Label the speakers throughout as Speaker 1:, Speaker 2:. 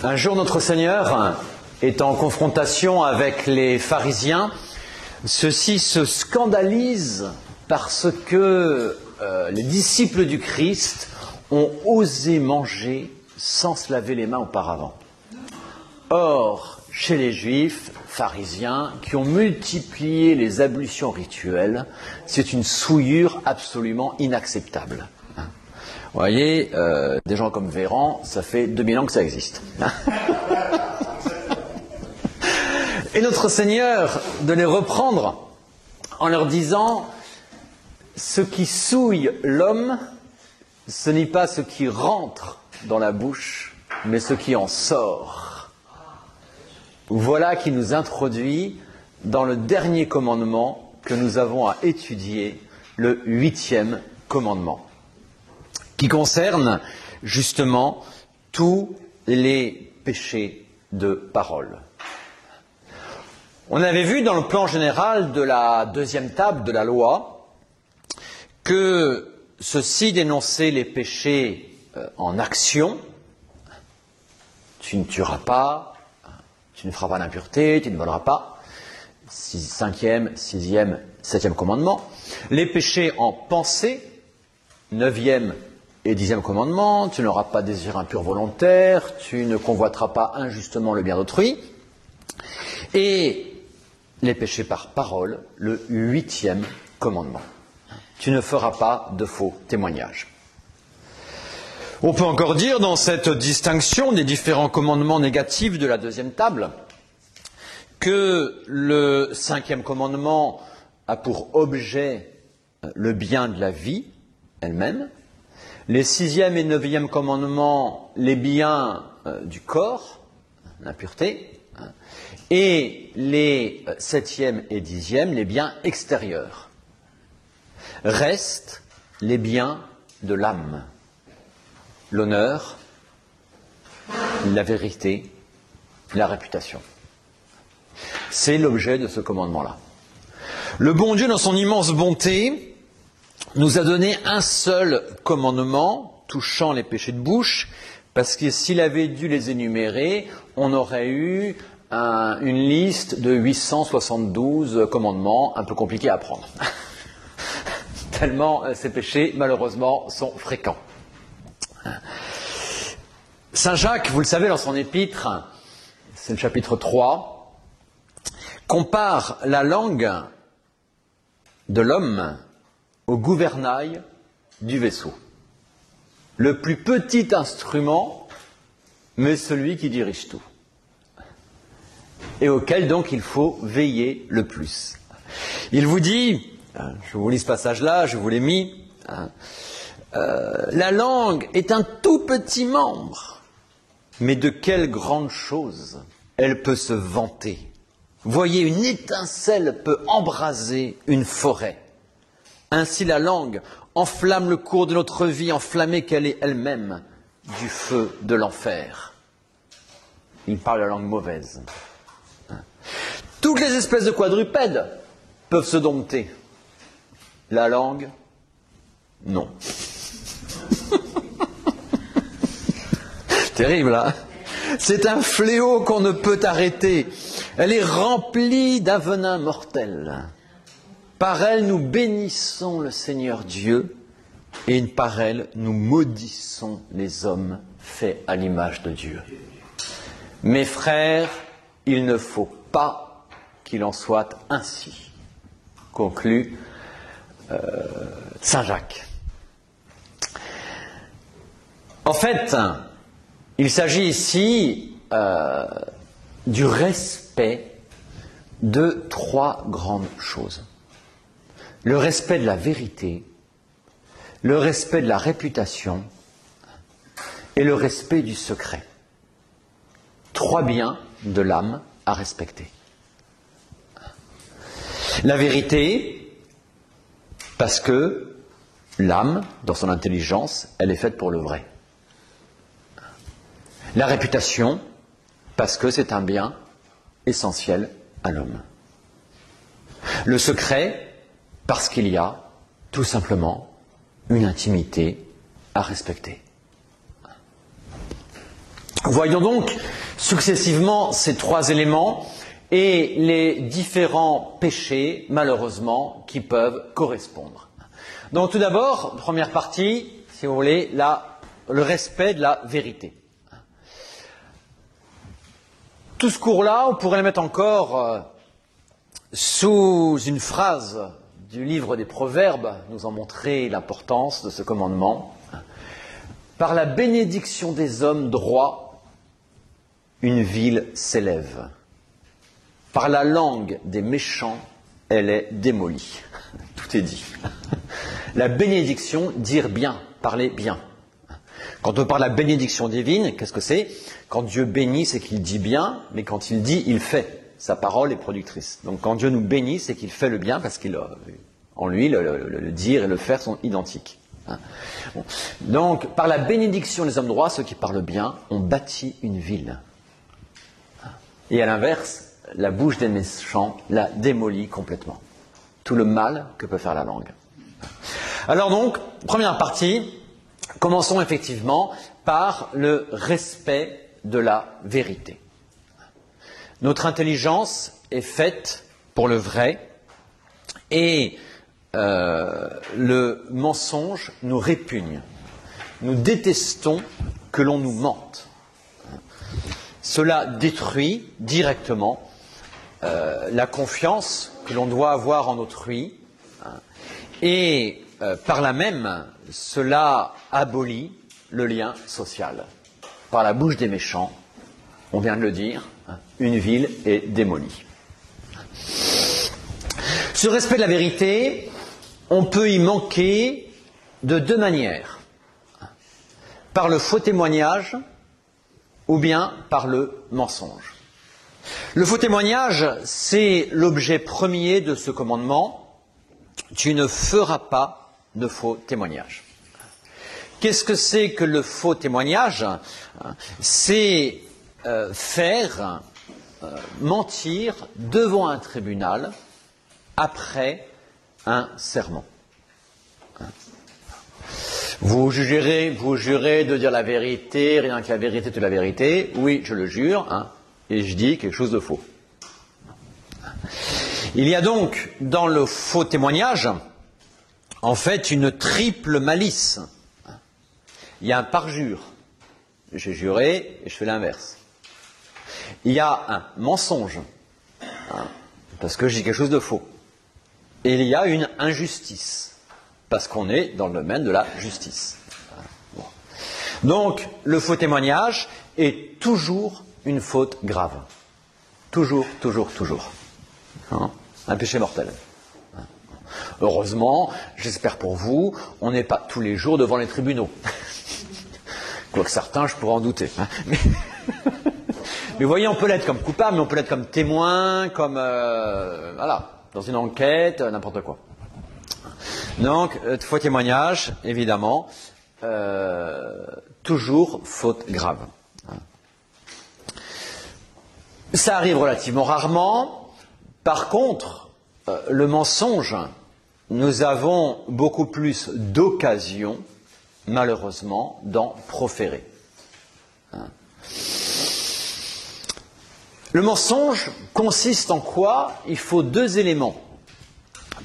Speaker 1: Un jour, notre Seigneur est en confrontation avec les pharisiens. Ceux-ci se scandalisent parce que les disciples du Christ ont osé manger sans se laver les mains auparavant. Or, chez les Juifs, pharisiens, qui ont multiplié les ablutions rituelles, c'est une souillure absolument inacceptable. Vous voyez, des gens comme Véran, ça fait 2000 ans que ça existe. Et notre Seigneur de les reprendre en leur disant « Ce qui souille l'homme, ce n'est pas ce qui rentre dans la bouche, mais ce qui en sort. » Voilà qui nous introduit dans le dernier commandement que nous avons à étudier, le 8e commandement, qui concerne justement tous les péchés de parole. On avait vu dans le plan général de la deuxième table de la loi que ceci dénonçait les péchés en action. Tu ne tueras pas, tu ne feras pas d'impureté, tu ne voleras pas. 5e, 6e, 7e commandement. Les péchés en pensée, 9e et 10e commandement. Tu n'auras pas de désir impur volontaire, tu ne convoiteras pas injustement le bien d'autrui. Et les péchés par parole, le 8e commandement. Tu ne feras pas de faux témoignages. On peut encore dire dans cette distinction des différents commandements négatifs de la deuxième table que le 5e commandement a pour objet le bien de la vie elle-même, les 6e et 9e commandements les biens du corps, l'impureté, et les 7e et 10e les biens extérieurs. Restent les biens de l'âme, l'honneur, la vérité, la réputation. C'est l'objet de ce commandement-là. Le bon Dieu, dans son immense bonté, nous a donné un seul commandement touchant les péchés de bouche, parce que s'il avait dû les énumérer, on aurait eu une liste de 872 commandements un peu compliqués à apprendre. Tellement ces péchés, malheureusement, sont fréquents. Saint Jacques, vous le savez, dans son épître, c'est le chapitre 3, compare la langue de l'homme au gouvernail du vaisseau. Le plus petit instrument, mais celui qui dirige tout. Et auquel donc il faut veiller le plus. Il vous dit, je vous lis ce passage-là, je vous l'ai mis, la langue est un tout petit membre, mais de quelle grande chose elle peut se vanter. Voyez, une étincelle peut embraser une forêt. Ainsi la langue enflamme le cours de notre vie, enflammée qu'elle est elle-même du feu de l'enfer. Il parle de la langue mauvaise. Toutes les espèces de quadrupèdes peuvent se dompter. La langue, non. Terrible, hein ? C'est un fléau qu'on ne peut arrêter. Elle est remplie d'un venin mortel. Par elle, nous bénissons le Seigneur Dieu, et par elle, nous maudissons les hommes faits à l'image de Dieu. Mes frères, il ne faut pas qu'il en soit ainsi, conclut Saint Jacques. En fait, il s'agit ici du respect de 3 grandes choses. Le respect de la vérité, le respect de la réputation et le respect du secret. 3 biens de l'âme à respecter. La vérité, parce que l'âme, dans son intelligence, elle est faite pour le vrai. La réputation, parce que c'est un bien essentiel à l'homme. Le secret, parce qu'il y a, tout simplement, une intimité à respecter. Voyons donc successivement ces trois éléments et les différents péchés, malheureusement, qui peuvent correspondre. Donc tout d'abord, première partie, si vous voulez, le respect de la vérité. Tout ce cours-là, on pourrait le mettre encore sous une phrase du livre des Proverbes, nous en montrer l'importance de ce commandement. Par la bénédiction des hommes droits, une ville s'élève. Par la langue des méchants, elle est démolie. Tout est dit. La bénédiction, dire bien, parler bien. Quand on parle de la bénédiction divine, qu'est-ce que c'est? Quand Dieu bénit, c'est qu'il dit bien, mais quand il dit, il fait. Sa parole est productrice. Donc quand Dieu nous bénit, c'est qu'il fait le bien, parce qu'en lui, le dire et le faire sont identiques. Bon. Donc, par la bénédiction des hommes droits, ceux qui parlent bien, ont bâti une ville. Et à l'inverse, la bouche des méchants la démolit complètement. Tout le mal que peut faire la langue. Alors donc, première partie, commençons effectivement par le respect de la vérité. Notre intelligence est faite pour le vrai et le mensonge nous répugne. Nous détestons que l'on nous mente. Cela détruit directement la confiance que l'on doit avoir en autrui et par là même, cela abolit le lien social. Par la bouche des méchants, on vient de le dire, une ville est démolie. Ce respect de la vérité, on peut y manquer de deux manières. Par le faux témoignage ou bien par le mensonge. Le faux témoignage, c'est l'objet premier de ce commandement. Tu ne feras pas de faux témoignage. Qu'est-ce que c'est que le faux témoignage? C'est faire mentir devant un tribunal après un serment. Vous jurez de dire la vérité, rien que la vérité de la vérité. Oui, je le jure, et je dis quelque chose de faux. Il y a donc dans le faux témoignage, en fait, une triple malice. Il y a un parjure. J'ai juré et je fais l'inverse. Il y a un mensonge, parce que je dis quelque chose de faux. Et il y a une injustice, parce qu'on est dans le domaine de la justice. Bon. Donc, le faux témoignage est toujours une faute grave. Toujours, toujours, toujours. Un péché mortel. Heureusement, j'espère pour vous, on n'est pas tous les jours devant les tribunaux. Quoique certains, je pourrais en douter. Mais vous voyez, on peut l'être comme coupable, mais on peut l'être comme témoin, comme... voilà, dans une enquête, n'importe quoi. Donc, faux témoignage, évidemment, toujours faute grave. Ça arrive relativement rarement. Par contre, le mensonge, nous avons beaucoup plus d'occasions, malheureusement, d'en proférer. Le mensonge consiste en quoi? Il faut deux éléments.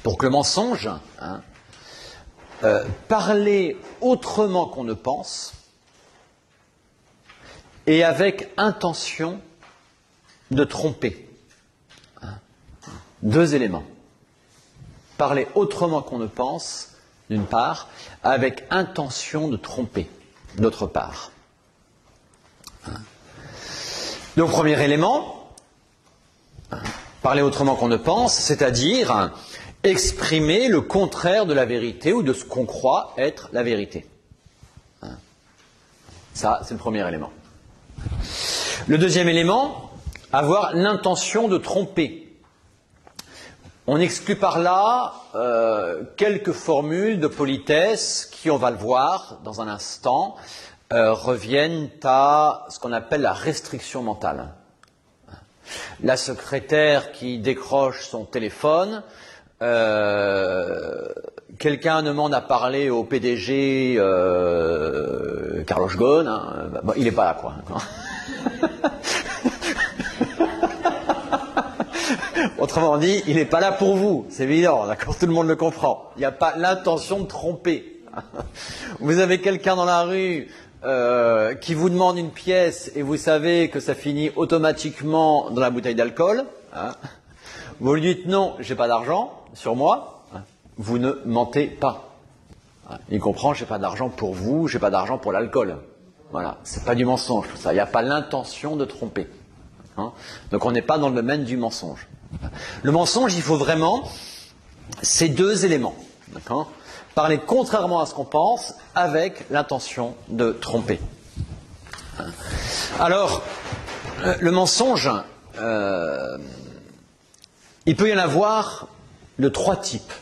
Speaker 1: Pour que le mensonge, parler autrement qu'on ne pense et avec intention de tromper. Deux éléments. Parler autrement qu'on ne pense, d'une part, avec intention de tromper, d'autre part. Donc, premier élément, parler autrement qu'on ne pense, c'est-à-dire exprimer le contraire de la vérité ou de ce qu'on croit être la vérité. Ça, c'est le premier élément. Le deuxième élément, avoir l'intention de tromper. On exclut par là quelques formules de politesse qui, on va le voir dans un instant, reviennent à ce qu'on appelle la restriction mentale. La secrétaire qui décroche son téléphone, quelqu'un demande à parler au PDG Carlos Ghosn, il n'est pas là, quoi. Autrement dit, il n'est pas là pour vous, c'est évident, d'accord, tout le monde le comprend. Il n'y a pas l'intention de tromper. Vous avez quelqu'un dans la rue qui vous demande une pièce et vous savez que ça finit automatiquement dans la bouteille d'alcool. Hein. Vous lui dites non, j'ai pas d'argent sur moi. Hein. Vous ne mentez pas. Hein. Il comprend, j'ai pas d'argent pour vous, j'ai pas d'argent pour l'alcool. Voilà, c'est pas du mensonge tout ça. Il n'y a pas l'intention de tromper. Hein. Donc on n'est pas dans le domaine du mensonge. Le mensonge, il faut vraiment ces deux éléments. D'accord ? Parler contrairement à ce qu'on pense, avec l'intention de tromper. Alors, le mensonge, il peut y en avoir de trois types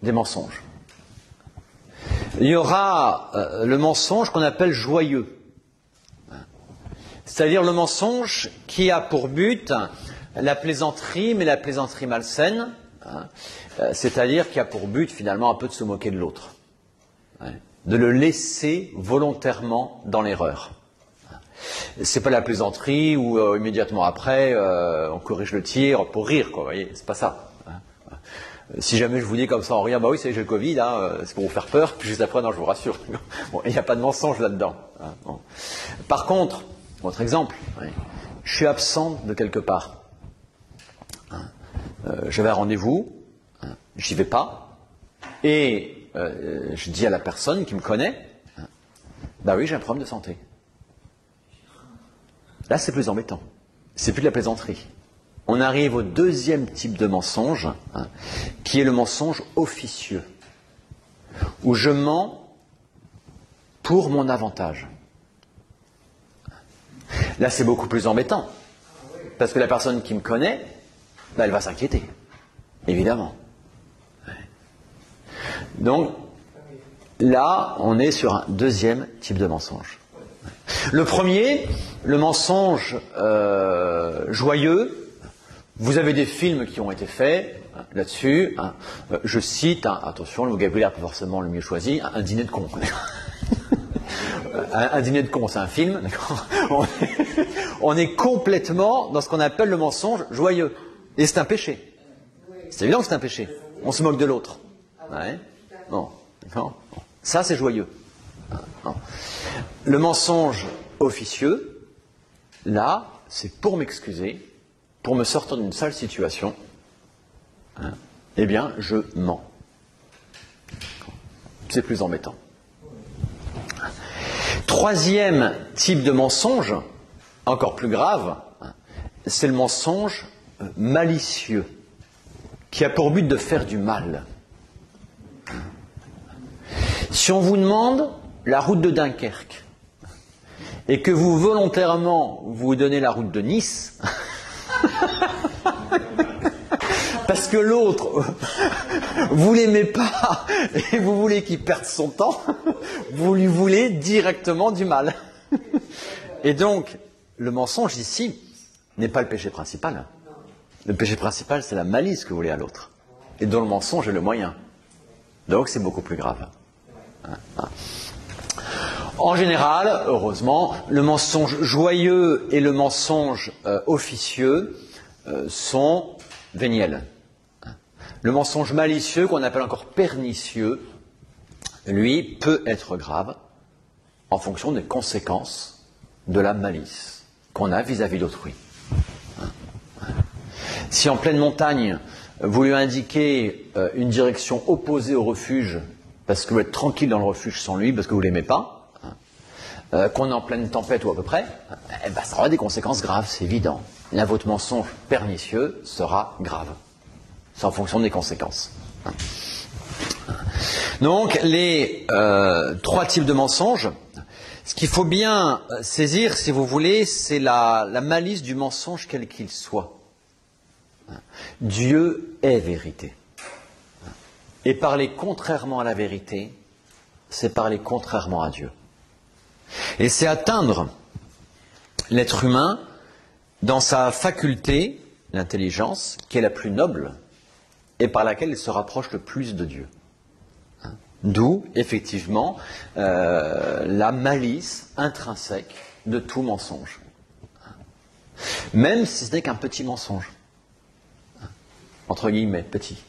Speaker 1: des mensonges. Il y aura le mensonge qu'on appelle joyeux. C'est-à-dire le mensonge qui a pour but la plaisanterie, mais la plaisanterie malsaine. C'est-à-dire qui a pour but finalement un peu de se moquer de l'autre, de le laisser volontairement dans l'erreur. C'est pas la plaisanterie où immédiatement après on corrige le tir pour rire, quoi. Vous voyez, c'est pas ça. Si jamais je vous dis comme ça en riant, bah oui, c'est j'ai le Covid, hein, c'est pour vous faire peur, puis juste après, non, je vous rassure. Bon, il n'y a pas de mensonge là-dedans. Hein, bon. Par contre, autre exemple, je suis absent de quelque part. J'avais un rendez-vous. J'y vais pas, et je dis à la personne qui me connaît, bah oui, j'ai un problème de santé. Là, c'est plus embêtant. C'est plus de la plaisanterie. On arrive au deuxième type de mensonge, qui est le mensonge officieux, où je mens pour mon avantage. Là, c'est beaucoup plus embêtant, parce que la personne qui me connaît, bah, elle va s'inquiéter, évidemment. Donc, là, on est sur un deuxième type de mensonge. Le premier, le mensonge joyeux. Vous avez des films qui ont été faits là-dessus. Je cite, attention, le vocabulaire pas forcément le mieux choisi, un dîner de con. Un dîner de con, c'est un film. On est complètement dans ce qu'on appelle le mensonge joyeux. Et c'est un péché. C'est évident que c'est un péché. On se moque de l'autre. Ouais. Non. Non. Ça, c'est joyeux. Non. Le mensonge officieux, là, c'est pour m'excuser, pour me sortir d'une sale situation, eh bien, je mens. C'est plus embêtant. Troisième type de mensonge, encore plus grave, c'est le mensonge malicieux, qui a pour but de faire du mal. Si on vous demande la route de Dunkerque et que vous volontairement vous donnez la route de Nice, parce que l'autre, vous l'aimez pas et vous voulez qu'il perde son temps, vous lui voulez directement du mal. Et donc, le mensonge ici n'est pas le péché principal. Le péché principal, c'est la malice que vous voulez à l'autre, et dont le mensonge est le moyen. Donc, c'est beaucoup plus grave. En général, heureusement, le mensonge joyeux et le mensonge officieux sont véniels. Le mensonge malicieux, qu'on appelle encore pernicieux, lui, peut être grave en fonction des conséquences de la malice qu'on a vis-à-vis d'autrui. Si en pleine montagne, vous lui indiquez une direction opposée au refuge, parce que vous êtes tranquille dans le refuge sans lui, parce que vous ne l'aimez pas, qu'on est en pleine tempête ou à peu près, ça aura des conséquences graves, c'est évident. Là, votre mensonge pernicieux sera grave. C'est en fonction des conséquences. Donc, les trois types de mensonges, ce qu'il faut bien saisir, si vous voulez, c'est la malice du mensonge quel qu'il soit. Dieu est vérité. Et parler contrairement à la vérité, c'est parler contrairement à Dieu. Et c'est atteindre l'être humain dans sa faculté, l'intelligence, qui est la plus noble et par laquelle il se rapproche le plus de Dieu. D'où, effectivement, la malice intrinsèque de tout mensonge. Même si ce n'est qu'un petit mensonge. entre guillemets, petit.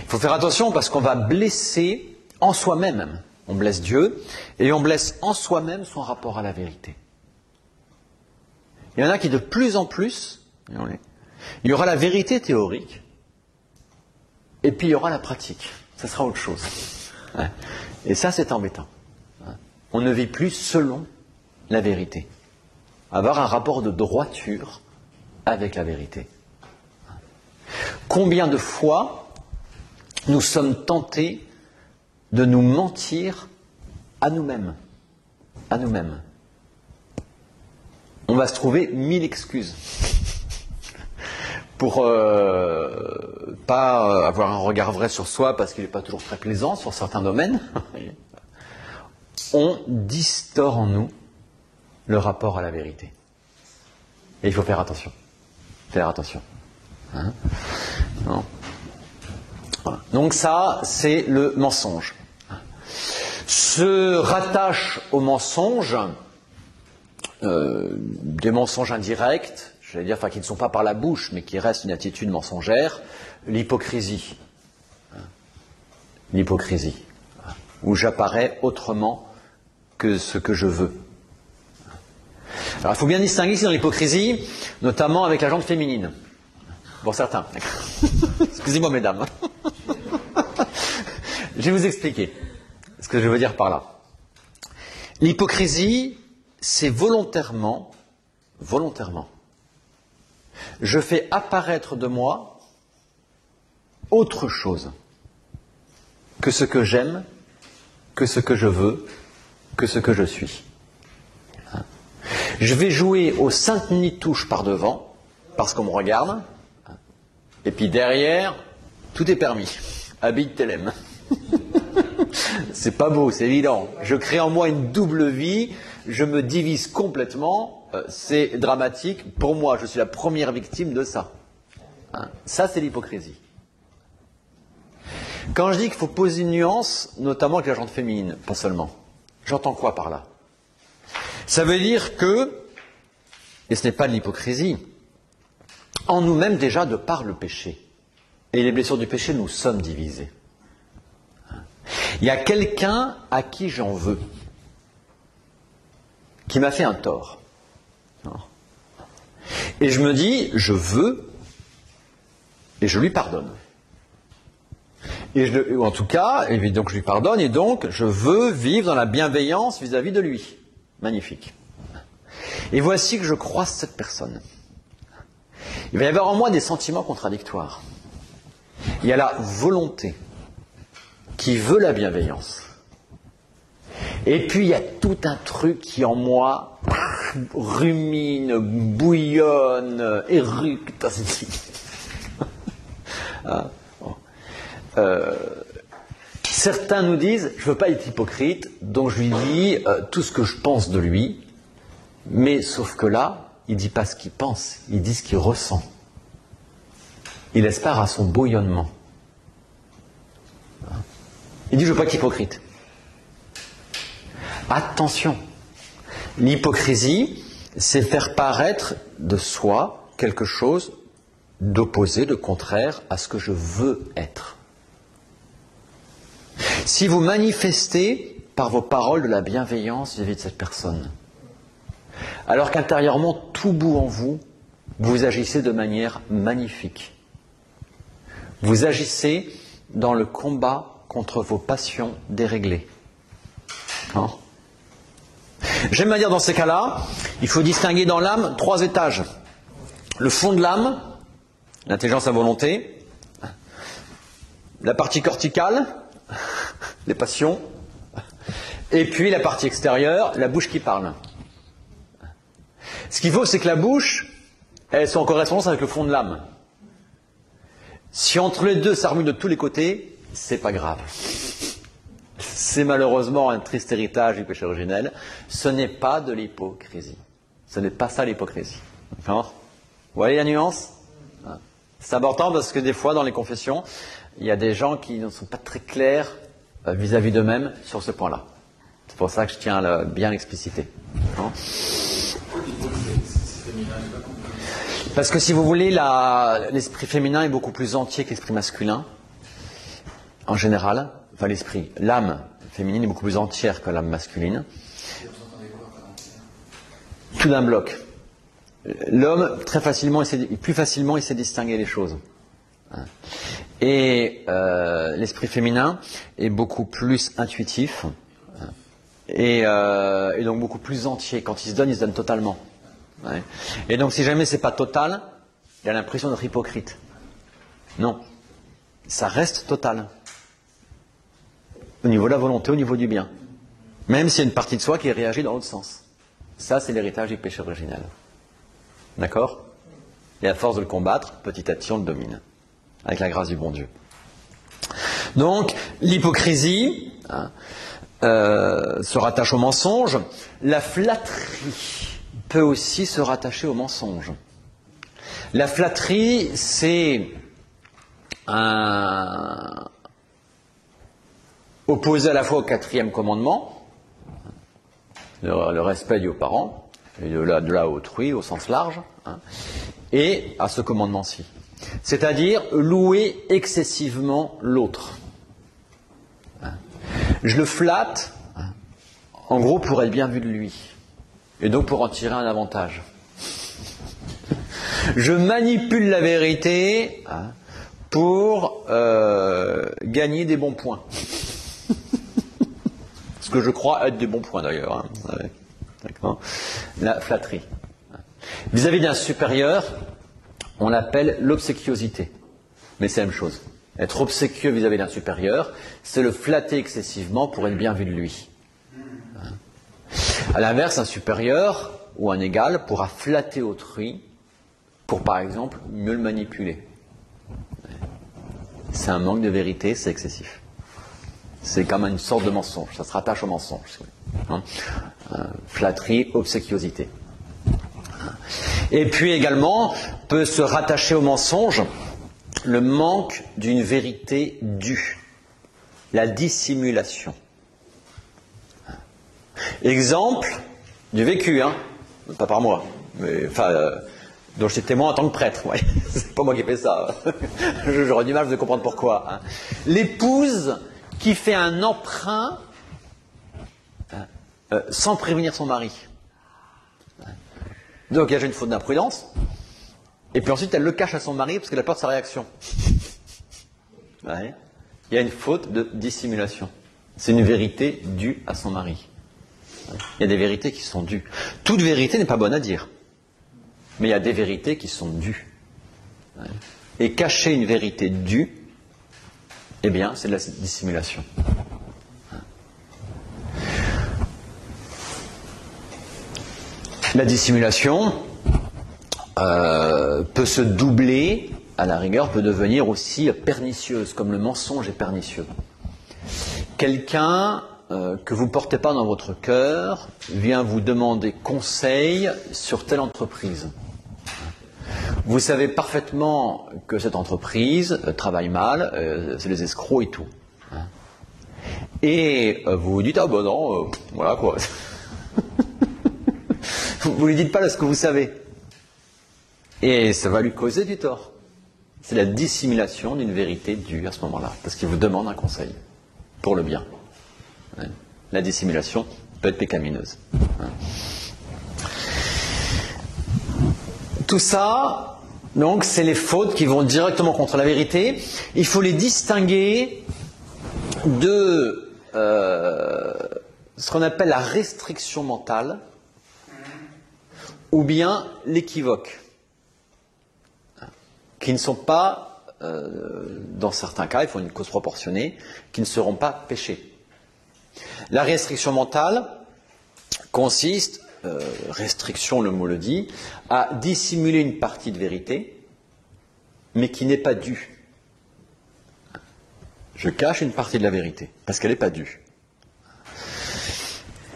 Speaker 1: Il faut faire attention parce qu'on va blesser en soi-même. On blesse Dieu et on blesse en soi-même son rapport à la vérité. Il y en a qui de plus en plus, il y aura la vérité théorique et puis il y aura la pratique. Ça sera autre chose. Et ça, c'est embêtant. On ne vit plus selon la vérité. Avoir un rapport de droiture avec la vérité. Combien de fois nous sommes tentés de nous mentir à nous-mêmes. À nous-mêmes. On va se trouver 1000 excuses pour pas avoir un regard vrai sur soi parce qu'il n'est pas toujours très plaisant sur certains domaines. On distord en nous le rapport à la vérité. Et il faut faire attention. Faire attention. Hein? Non. Voilà. Donc ça, c'est le mensonge. Se rattache au mensonge des mensonges indirects, j'allais dire, enfin qui ne sont pas par la bouche, mais qui restent une attitude mensongère, l'hypocrisie. L'hypocrisie. Où j'apparais autrement que ce que je veux. Alors il faut bien distinguer ici dans l'hypocrisie, notamment avec la jante féminine. Pour certains. Excusez-moi mesdames. Je vais vous expliquer ce que je veux dire par là. L'hypocrisie, c'est volontairement, je fais apparaître de moi autre chose que ce que j'aime, que ce que je veux, que ce que je suis. Je vais jouer au Sainte-Nitouche par devant, parce qu'on me regarde, et puis derrière, tout est permis. Habite Télème. C'est pas beau, c'est évident. Je crée en moi une double vie, je me divise complètement, c'est dramatique. Pour moi, je suis la première victime de ça. Ça, c'est l'hypocrisie. Quand je dis qu'il faut poser une nuance, notamment avec la jante féminine, pas seulement, j'entends quoi par là? Ça veut dire que, et ce n'est pas de l'hypocrisie, en nous-mêmes déjà de par le péché, et les blessures du péché, nous sommes divisés. Il y a quelqu'un à qui j'en veux, qui m'a fait un tort. Et je me dis, je veux, et je lui pardonne. Ou en tout cas, et donc je lui pardonne, et donc je veux vivre dans la bienveillance vis-à-vis de lui. Magnifique. Et voici que je croise cette personne. Il va y avoir en moi des sentiments contradictoires. Il y a la volonté qui veut la bienveillance. Et puis il y a tout un truc qui en moi rumine, bouillonne, éructe. Certains nous disent, je ne veux pas être hypocrite, donc je lui dis tout ce que je pense de lui, mais sauf que là, il ne dit pas ce qu'il pense, il dit ce qu'il ressent. Il laisse part à son bouillonnement. Il dit, je ne veux pas être hypocrite. Attention, l'hypocrisie, c'est faire paraître de soi quelque chose d'opposé, de contraire à ce que je veux être. Si vous manifestez par vos paroles de la bienveillance vis-à-vis de cette personne, alors qu'intérieurement, tout bout en vous, vous agissez de manière magnifique. Vous agissez dans le combat contre vos passions déréglées. J'aime à dire dans ces cas-là, il faut distinguer dans l'âme 3 étages. Le fond de l'âme, l'intelligence à volonté, la partie corticale, les passions, et puis la partie extérieure, la bouche qui parle. Ce qu'il faut, c'est que la bouche, elle soit en correspondance avec le fond de l'âme. Si entre les deux, ça remue de tous les côtés, c'est pas grave. C'est malheureusement un triste héritage du péché originel. Ce n'est pas de l'hypocrisie. Ce n'est pas ça l'hypocrisie. D'accord ? Vous voyez la nuance ? C'est important parce que des fois, dans les confessions, il y a des gens qui ne sont pas très clairs vis-à-vis d'eux-mêmes sur ce point-là. C'est pour ça que je tiens à bien l'expliciter. Parce que si vous voulez, l'esprit féminin est beaucoup plus entier que l'esprit masculin, en général. Enfin, l'âme féminine est beaucoup plus entière que l'âme masculine. Tout d'un bloc. L'homme, plus facilement, il sait distinguer les choses. Et l'esprit féminin est beaucoup plus intuitif et donc beaucoup plus entier. Quand il se donne totalement. Ouais. Et donc si jamais c'est pas total, il a l'impression d'être hypocrite. Non, ça reste total. Au niveau de la volonté, au niveau du bien. Même s'il y a une partie de soi qui réagit dans l'autre sens. Ça, c'est l'héritage du péché originel. D'accord? Et à force de le combattre, petit à petit, on le domine. Avec la grâce du bon Dieu. Donc, l'hypocrisie se rattache au mensonge. La flatterie peut aussi se rattacher au mensonge. La flatterie, c'est opposé à la fois au 4e commandement, le respect dû aux parents, et de là à autrui, au sens large, et à ce commandement-ci. C'est-à-dire louer excessivement l'autre. Je le flatte, en gros, pour être bien vu de lui, et donc pour en tirer un avantage. Je manipule la vérité pour gagner des bons points. Ce que je crois être des bons points d'ailleurs. Ouais. D'accord. La flatterie. Vis-à-vis d'un supérieur, on l'appelle l'obséquiosité. Mais c'est la même chose. Être obséquieux vis-à-vis d'un supérieur, c'est le flatter excessivement pour être bien vu de lui. À l'inverse, un supérieur ou un égal pourra flatter autrui pour, par exemple, mieux le manipuler. C'est un manque de vérité, c'est excessif. C'est comme une sorte de mensonge. Ça se rattache au mensonge. Flatterie, obséquiosité. Et puis également, peut se rattacher au mensonge le manque d'une vérité due. La dissimulation. Exemple du vécu, pas par moi, mais dont j'étais témoin en tant que prêtre. Ouais. C'est pas moi qui ai fait ça. J'aurais du mal de comprendre pourquoi. L'épouse qui fait un emprunt sans prévenir son mari. Donc il y a une faute d'imprudence, et puis ensuite elle le cache à son mari parce qu'elle a peur de sa réaction. Ouais. Il y a une faute de dissimulation. C'est une vérité due à son mari. Il y a des vérités qui sont dues. Toute vérité n'est pas bonne à dire, mais il y a des vérités qui sont dues. Et cacher une vérité due, eh bien, c'est de la dissimulation. La dissimulation peut se doubler, à la rigueur, peut devenir aussi pernicieuse, comme le mensonge est pernicieux. Quelqu'un que vous ne portez pas dans votre cœur vient vous demander conseil sur telle entreprise. Vous savez parfaitement que cette entreprise travaille mal, c'est les escrocs et tout. Et vous vous dites, ah ben non, voilà quoi. Vous ne lui dites pas ce que vous savez. Et ça va lui causer du tort. C'est la dissimulation d'une vérité due à ce moment-là, parce qu'il vous demande un conseil, pour le bien. La dissimulation peut être pécamineuse. Tout ça, donc, c'est les fautes qui vont directement contre la vérité. Il faut les distinguer de ce qu'on appelle la restriction mentale ou bien l'équivoque, qui ne sont pas, dans certains cas, il faut une cause proportionnée, qui ne seront pas péchés. La restriction mentale consiste, restriction le mot le dit, à dissimuler une partie de vérité, mais qui n'est pas due. Je cache une partie de la vérité, parce qu'elle n'est pas due.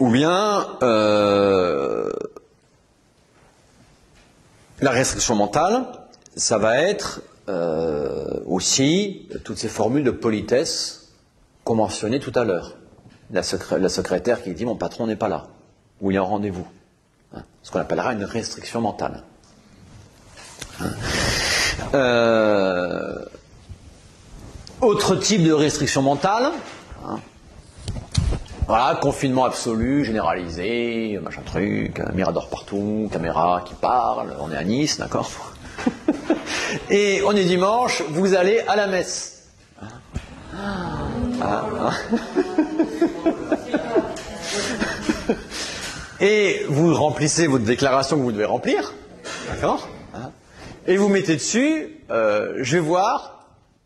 Speaker 1: Ou bien, la restriction mentale, ça va être aussi toutes ces formules de politesse qu'on mentionnait tout à l'heure. La secrétaire qui dit « mon patron n'est pas là » ou « il y a un rendez-vous ». Ce qu'on appellera une restriction mentale. Autre type de restriction mentale, voilà, confinement absolu, généralisé, machin truc, mirador partout, caméra qui parle, on est à Nice, d'accord. Et on est dimanche, vous allez à la messe. Et vous remplissez votre déclaration que vous devez remplir, d'accord. Et vous mettez dessus, je vais voir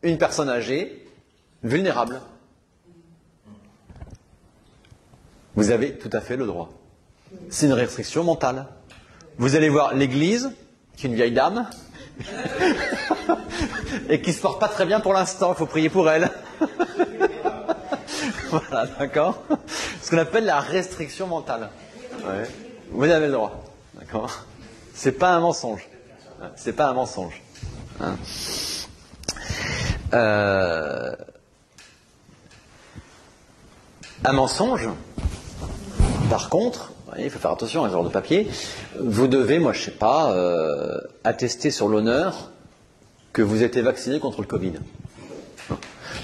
Speaker 1: une personne âgée, vulnérable. Vous avez tout à fait le droit. C'est une restriction mentale. Vous allez voir l'église, qui est une vieille dame, et qui se porte pas très bien pour l'instant, il faut prier pour elle. Voilà, d'accord. Ce qu'on appelle la restriction mentale. Ouais. Vous avez le droit, d'accord. C'est pas un mensonge. C'est pas un mensonge. Hein. Un mensonge, par contre, il faut faire attention à ce genre de papier, vous devez, moi je sais pas, attester sur l'honneur que vous êtes vacciné contre le Covid.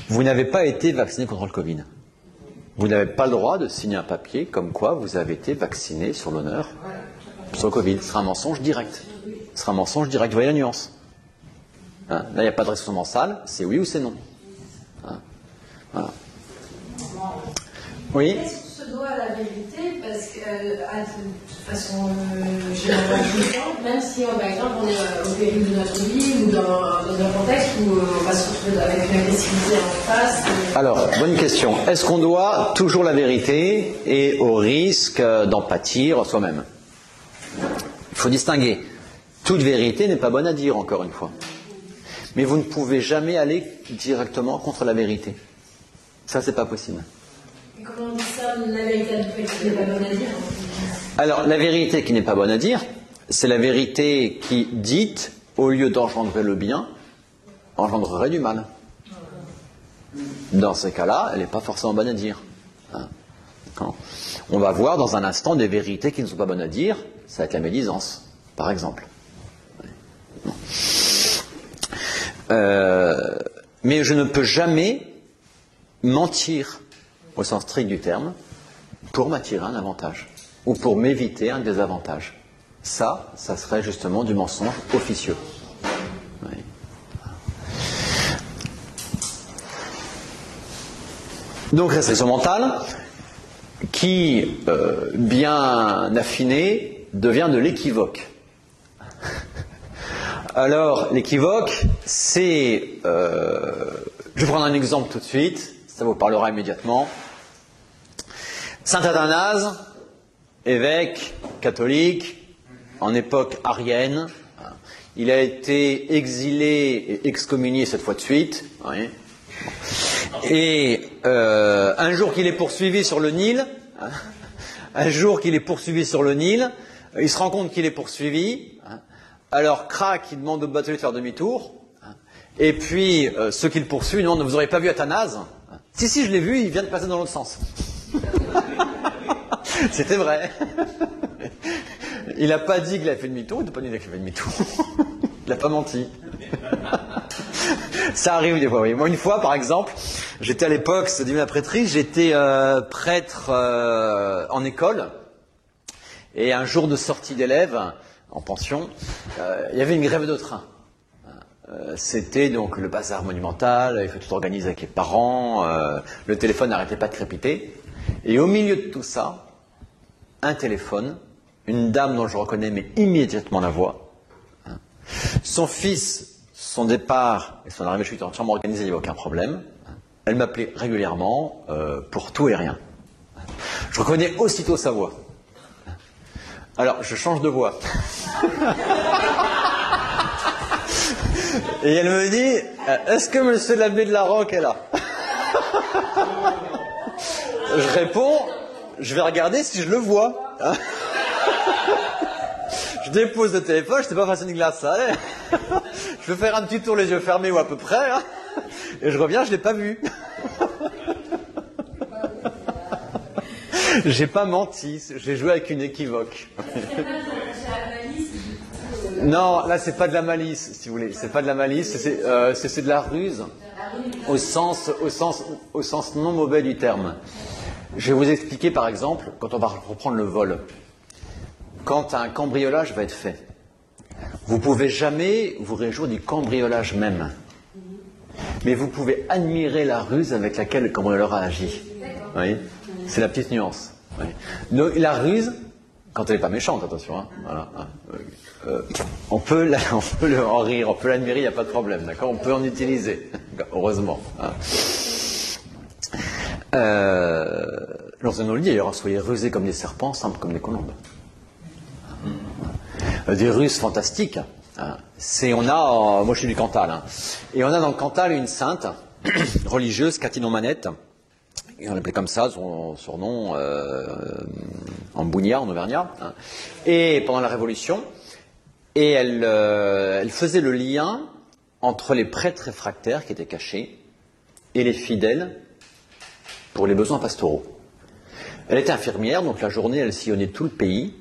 Speaker 1: Vous n'avez pas été vacciné contre le Covid. Vous n'avez pas le droit de signer un papier comme quoi vous avez été vacciné sur l'honneur sur le Covid. Ce sera un mensonge direct. Ce sera un mensonge direct. Vous voyez la nuance. Hein, là, il n'y a pas de restriction mentale, c'est oui ou c'est non. Hein, voilà. Oui.
Speaker 2: Est-ce qu'on se doit à la vérité parce que, de façon générale, même si, par exemple, on est au péril de notre vie ou dans un contexte où on va se retrouver avec une agressivité en face.
Speaker 1: Alors, bonne question. Est-ce qu'on doit toujours la vérité et au risque d'en pâtir soi-même? Il faut distinguer. Toute vérité n'est pas bonne à dire, encore une fois. Mais vous ne pouvez jamais aller directement contre la vérité. Ça, c'est pas possible.
Speaker 2: Et comment on dit ça, la vérité qui n'est pas bonne à dire?
Speaker 1: Alors, la vérité qui n'est pas bonne à dire, c'est la vérité qui, dite, au lieu d'engendrer le bien, engendrerait du mal. Dans ces cas-là, elle n'est pas forcément bonne à dire. Hein. On va voir dans un instant des vérités qui ne sont pas bonnes à dire, ça va être la médisance, par exemple. Mais je ne peux jamais mentir, au sens strict du terme, pour m'attirer un avantage, ou pour m'éviter un désavantage. Ça serait justement du mensonge officieux. Oui. Donc, restriction mentale, qui, bien affinée, devient de l'équivoque. Alors, l'équivoque, c'est... je vais prendre un exemple tout de suite, ça vous parlera immédiatement. Saint Athanase, évêque catholique, en époque arienne, il a été exilé et excommunié 7 fois de suite. Oui. Et un jour qu'il est poursuivi sur le Nil, il se rend compte qu'il est poursuivi. Alors, crac, il demande au batelier de faire demi-tour. Et puis, ceux qui le poursuivent demandent, vous n'aurez pas vu Athanase? Si, je l'ai vu, il vient de passer dans l'autre sens. C'était vrai. Il n'a pas dit qu'il a fait demi-tour, il n'a pas dit qu'il a fait demi-tour. Il n'a pas menti. Ça arrive des fois, oui. Moi, une fois, par exemple, j'étais à l'époque, c'est devenu la prêtrise, j'étais prêtre en école. Et un jour de sortie d'élèves, en pension, il y avait une grève de train. C'était donc le bazar monumental, il faut tout organiser avec les parents, le téléphone n'arrêtait pas de crépiter. Et au milieu de tout ça, un téléphone, une dame dont je reconnais mais immédiatement la voix. Son fils, son départ et son arrivée chez lui étaient entièrement organisés, il n'y avait aucun problème. Elle m'appelait régulièrement pour tout et rien. Je reconnais aussitôt sa voix. Alors, je change de voix. Et elle me dit, est-ce que monsieur l'abbé de la Roque est là? Je réponds, je vais regarder si je le vois. Je dépose le téléphone, je sais pas façon de glace, ça allait. Je vais faire un petit tour les yeux fermés ou à peu près, hein, et je reviens, je l'ai pas vu. J'ai pas menti, j'ai joué avec une équivoque. Non, là, c'est pas de la malice, si vous voulez. C'est pas de la malice, c'est de la ruse, au sens non mauvais du terme. Je vais vous expliquer, par exemple, quand on va reprendre le vol. Quand un cambriolage va être fait, vous pouvez jamais vous réjouir du cambriolage même. Mais vous pouvez admirer la ruse avec laquelle le cambrioleur a agi. Vous voyez ? C'est la petite nuance. Oui. Donc, la ruse, quand elle n'est pas méchante, attention, hein, voilà, on peut en rire, on peut l'admirer, il n'y a pas de problème, d'accord ? On peut en utiliser, heureusement. Hein. L'on nous dit d'ailleurs, soyez rusés comme des serpents, simples comme des colombes. Des ruses fantastiques. Hein. Moi je suis du Cantal, hein, et on a dans le Cantal une sainte religieuse, Catherine Manette, et on l'appelait comme ça, son surnom, en Bougnat, en Auvergnat, hein. Et pendant la Révolution, et elle faisait le lien entre les prêtres réfractaires qui étaient cachés et les fidèles pour les besoins pastoraux. Elle était infirmière, donc la journée, elle sillonnait tout le pays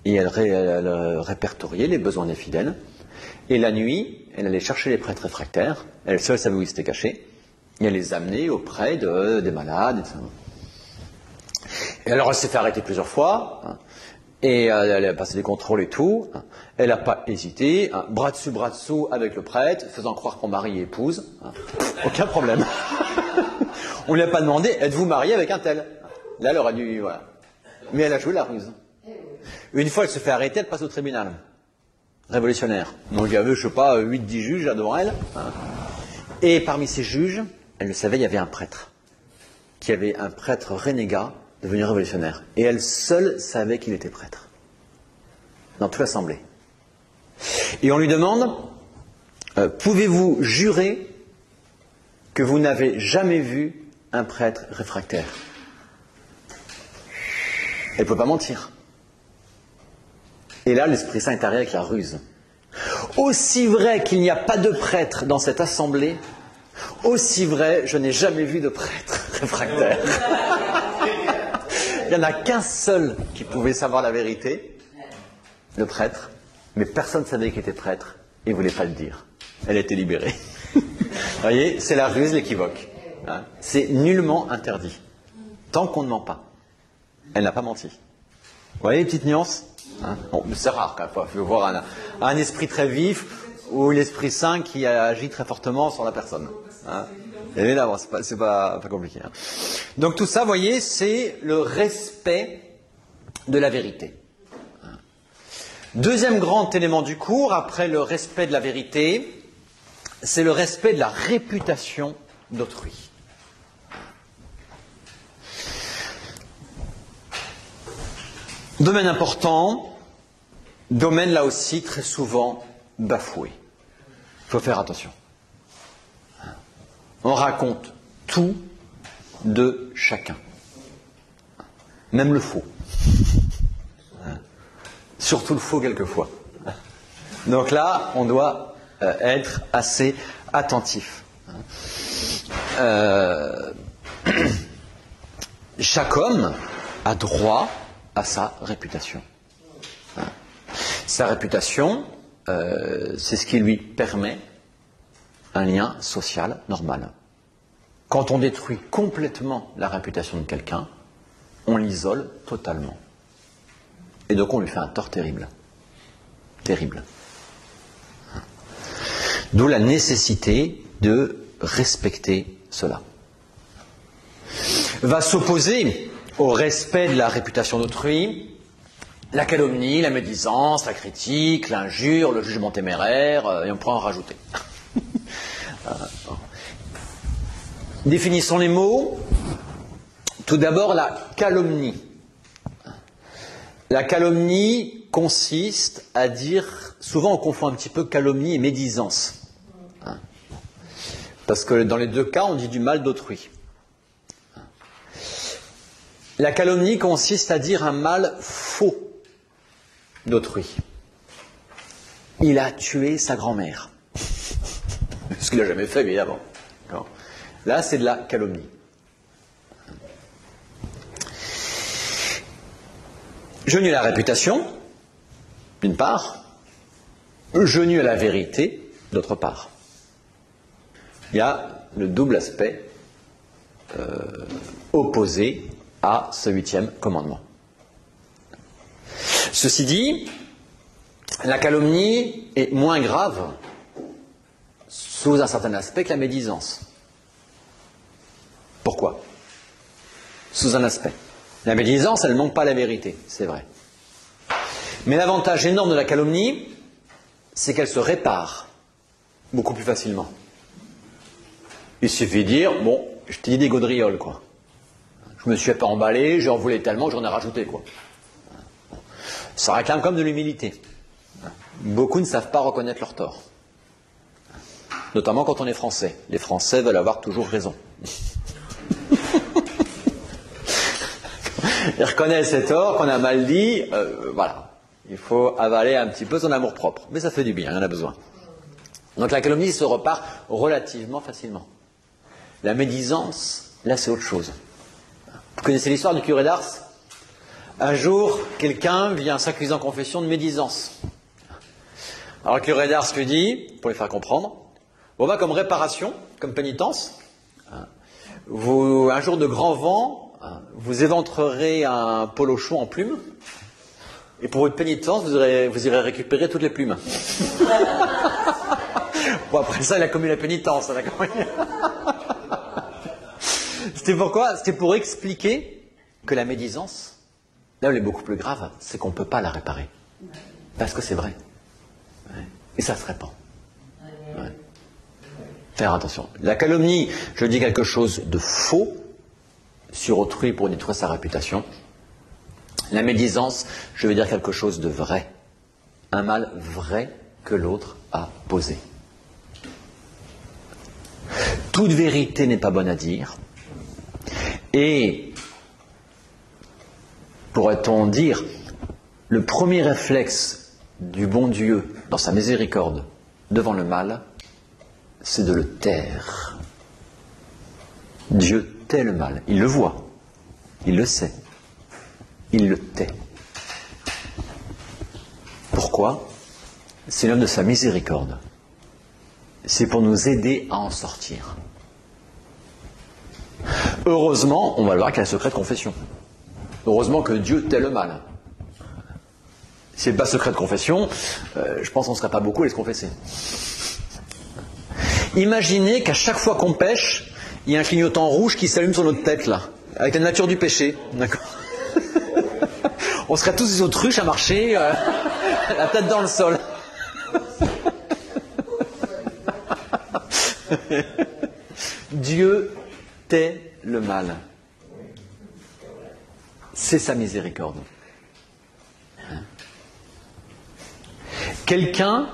Speaker 1: et elle répertoriait les besoins des fidèles. Et la nuit, elle allait chercher les prêtres réfractaires, elle seule savait où ils étaient cachés, et elle les amenait auprès des malades, etc. Et alors elle s'est fait arrêter plusieurs fois, hein, et elle a passé des contrôles et tout. Hein, elle n'a pas hésité, hein, bras dessous avec le prêtre, faisant croire qu'on mari et épouse. Hein, aucun problème. On ne lui a pas demandé, êtes-vous marié avec un tel ? Là, elle aurait dû, voilà. Mais elle a joué la ruse. Une fois, elle se fait arrêter, elle passe au tribunal. Révolutionnaire. Donc il y avait, je ne sais pas, 8-10 juges devant elle. Hein. Et parmi ces juges, elle le savait, il y avait un prêtre. Qui avait un prêtre renégat devenu révolutionnaire. Et elle seule savait qu'il était prêtre. Dans toute l'assemblée. Et on lui demande, pouvez-vous jurer que vous n'avez jamais vu un prêtre réfractaire ? Elle ne peut pas mentir. Et là, l'Esprit Saint est arrivé avec la ruse. Aussi vrai qu'il n'y a pas de prêtre dans cette assemblée, aussi vrai, je n'ai jamais vu de prêtre réfractaire. Il n'y en a qu'un seul qui pouvait savoir la vérité, le prêtre, mais personne ne savait qu'il était prêtre et ne voulait pas le dire. Elle a été libérée. Vous voyez, c'est la ruse, l'équivoque. Hein, c'est nullement interdit, tant qu'on ne ment pas. Elle n'a pas menti. Vous voyez les petites nuances ? Hein, bon, c'est rare quand même. Il faut voir un esprit très vif ou l'Esprit Saint qui agit très fortement sur la personne. Hein. Et là, bon, c'est pas compliqué. Hein. Donc tout ça, vous voyez, c'est le respect de la vérité. Deuxième grand élément du cours, après le respect de la vérité, c'est le respect de la réputation d'autrui. Domaine important, domaine là aussi très souvent bafoué. Il faut faire attention. On raconte tout de chacun. Même le faux. Surtout le faux quelquefois. Donc là, on doit être assez attentif. Chaque homme a droit à sa réputation. Sa réputation, c'est ce qui lui permet un lien social normal. Quand on détruit complètement la réputation de quelqu'un, on l'isole totalement. Et donc on lui fait un tort terrible. Terrible. D'où la nécessité de respecter cela. Va s'opposer au respect de la réputation d'autrui, la calomnie, la médisance, la critique, l'injure, le jugement téméraire, et on pourra en rajouter. Définissons les mots. Tout d'abord, la calomnie. La calomnie consiste à dire, souvent on confond un petit peu calomnie et médisance. Parce que dans les deux cas, on dit du mal d'autrui. La calomnie consiste à dire un mal faux d'autrui. Il a tué sa grand-mère. Ce qu'il n'a jamais fait, évidemment. Là, c'est de la calomnie. Je nie la réputation, d'une part, je nuis à la vérité, d'autre part. Il y a le double aspect opposé à ce 8e commandement. Ceci dit, la calomnie est moins grave sous un certain aspect que la médisance. Pourquoi? Sous un aspect. La médisance, elle ne manque pas la vérité, c'est vrai. Mais l'avantage énorme de la calomnie, c'est qu'elle se répare beaucoup plus facilement. Il suffit de dire, bon, je t'ai dit des gaudrioles, quoi. Je me suis pas emballé, j'en voulais tellement, j'en ai rajouté, quoi. Ça réclame comme de l'humilité. Beaucoup ne savent pas reconnaître leur tort. Notamment quand on est français. Les Français veulent avoir toujours raison. Ils reconnaissent ses torts, qu'on a mal dit, voilà. Il faut avaler un petit peu son amour-propre. Mais ça fait du bien, il y en a besoin. Donc la calomnie se repart relativement facilement. La médisance, là c'est autre chose. Vous connaissez l'histoire du curé d'Ars? Un jour, quelqu'un vient s'accuser en confession de médisance. Alors le curé d'Ars lui dit, pour lui faire comprendre, bon bah comme réparation, comme pénitence, un jour de grand vent, vous éventrerez un polochon en plumes, et pour votre pénitence, vous irez récupérer toutes les plumes. Bon, après ça, il a commis la pénitence. C'était pourquoi? C'était pour expliquer que la médisance, là où elle est beaucoup plus grave, c'est qu'on ne peut pas la réparer. Parce que c'est vrai. Ouais. Et ça se répand. Ouais. Faire attention. La calomnie, je dis quelque chose de faux sur autrui pour détruire sa réputation. La médisance, je veux dire quelque chose de vrai. Un mal vrai que l'autre a posé. Toute vérité n'est pas bonne à dire. Et, pourrait-on dire, le premier réflexe du bon Dieu dans sa miséricorde devant le mal, c'est de le taire. Dieu tait le mal. Il le voit. Il le sait. Il le tait. Pourquoi? C'est l'œuvre de sa miséricorde. C'est pour nous aider à en sortir. Heureusement, on va le voir qu'il y a un secret de confession. Heureusement que Dieu tait le mal. Si ce n'est pas secret de confession, je pense qu'on ne serait pas beaucoup à se confesser. Imaginez qu'à chaque fois qu'on pêche, il y a un clignotant rouge qui s'allume sur notre tête, là, avec la nature du péché. D'accord? On serait tous des autruches à marcher, la tête dans le sol. Dieu tait le mal. C'est sa miséricorde. Quelqu'un,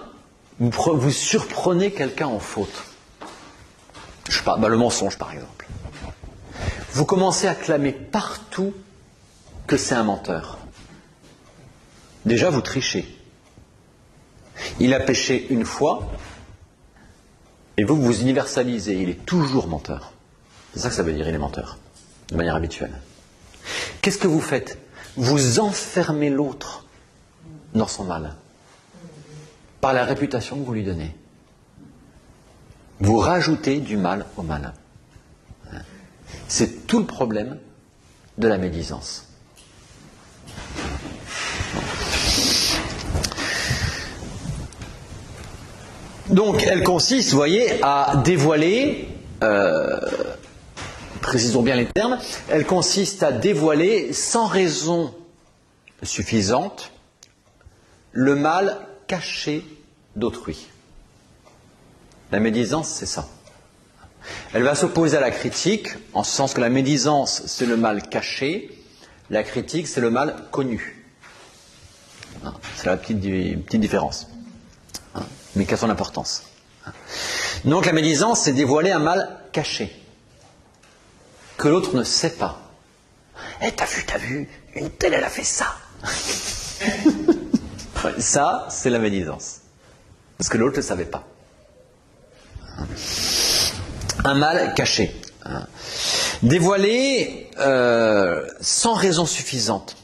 Speaker 1: vous surprenez quelqu'un en faute. Je sais pas, le mensonge par exemple. Vous commencez à clamer partout que c'est un menteur. Déjà, vous trichez. Il a péché une fois, et vous universalisez. Il est toujours menteur. C'est ça que ça veut dire, il est menteur, de manière habituelle. Qu'est-ce que vous faites? Vous enfermez l'autre dans son mal, par la réputation que vous lui donnez. Vous rajoutez du mal au mal. C'est tout le problème de la médisance. Donc, elle consiste, vous voyez, à dévoiler, précisons bien les termes, elle consiste à dévoiler sans raison suffisante le mal caché d'autrui. La médisance, c'est ça. Elle va s'opposer à la critique, en ce sens que la médisance, c'est le mal caché, la critique, c'est le mal connu. C'est la petite différence, mais qui a son importance. Donc la médisance, c'est dévoiler un mal caché, que l'autre ne sait pas. Eh, t'as vu, une telle, elle a fait ça. Ça, c'est la médisance. Parce que l'autre ne le savait pas. Un mal caché. Dévoilé sans raison suffisante.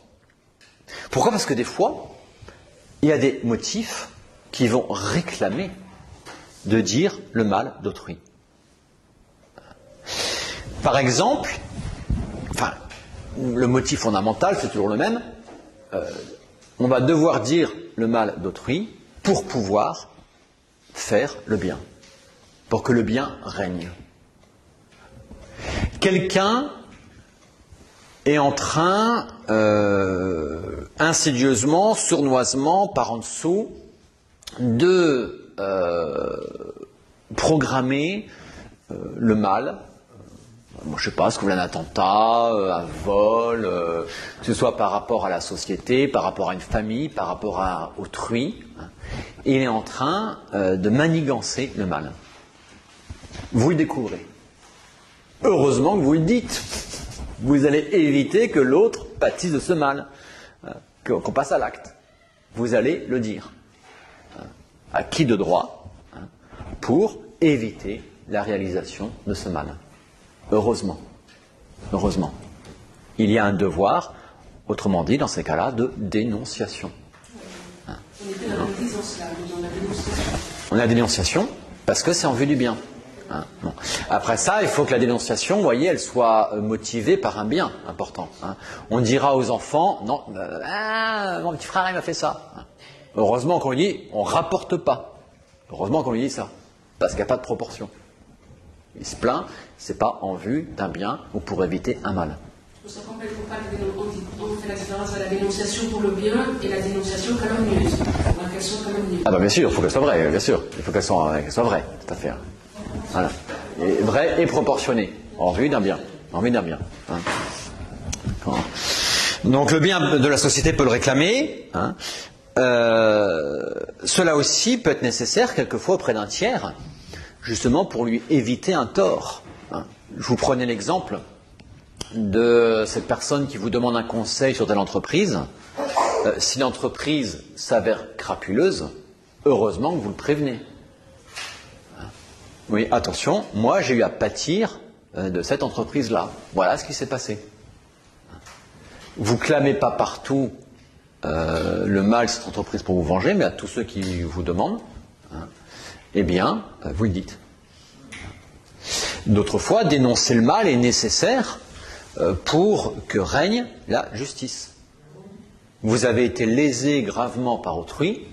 Speaker 1: Pourquoi? Parce que des fois, il y a des motifs qui vont réclamer de dire le mal d'autrui. Par exemple, le motif fondamental, c'est toujours le même. On va devoir dire le mal d'autrui pour pouvoir faire le bien, pour que le bien règne. Quelqu'un est en train, insidieusement, sournoisement, par en dessous, de programmer le mal. Moi, je ne sais pas, ce que vous voulez, un attentat, un vol, que ce soit par rapport à la société, par rapport à une famille, par rapport à autrui. Et il est en train de manigancer le mal. Vous le découvrez. Heureusement que vous le dites. Vous allez éviter que l'autre pâtisse de ce mal, qu'on passe à l'acte. Vous allez le dire. À qui de droit, pour éviter la réalisation de ce mal. Heureusement. Heureusement. Il y a un devoir, autrement dit, dans ces cas-là, de dénonciation. On a la dénonciation parce que c'est en vue du bien. Bon. Après ça, il faut que la dénonciation, vous voyez, elle soit motivée par un bien important. On dira aux enfants, non, mon petit frère, il m'a fait ça. Heureusement qu'on lui dit, on ne rapporte pas. Heureusement qu'on lui dit ça, parce qu'il n'y a pas de proportion. Il se plaint, c'est pas en vue d'un bien ou pour éviter un mal.
Speaker 2: C'est pour ça qu'on fait la différence entre la dénonciation pour le bien et la dénonciation calomnieuse. Qu'elle soit calomnieuse.
Speaker 1: Ah bien sûr, il faut qu'elle soit vraie, bien sûr. Il faut qu'elle soit vraie, tout à fait. Voilà. Et vraie et proportionnée, en vue d'un bien. En vue d'un bien. Donc le bien de la société peut le réclamer. Cela aussi peut être nécessaire quelquefois auprès d'un tiers, justement pour lui éviter un tort. Je vous prenais l'exemple de cette personne qui vous demande un conseil sur telle entreprise. Si l'entreprise s'avère crapuleuse, heureusement que vous le prévenez. Oui, attention, moi j'ai eu à pâtir de cette entreprise-là. Voilà ce qui s'est passé. Vous clamez pas partout le mal de cette entreprise pour vous venger, mais à tous ceux qui vous demandent, eh bien, vous le dites. D'autres fois, dénoncer le mal est nécessaire pour que règne la justice. Vous avez été lésé gravement par autrui,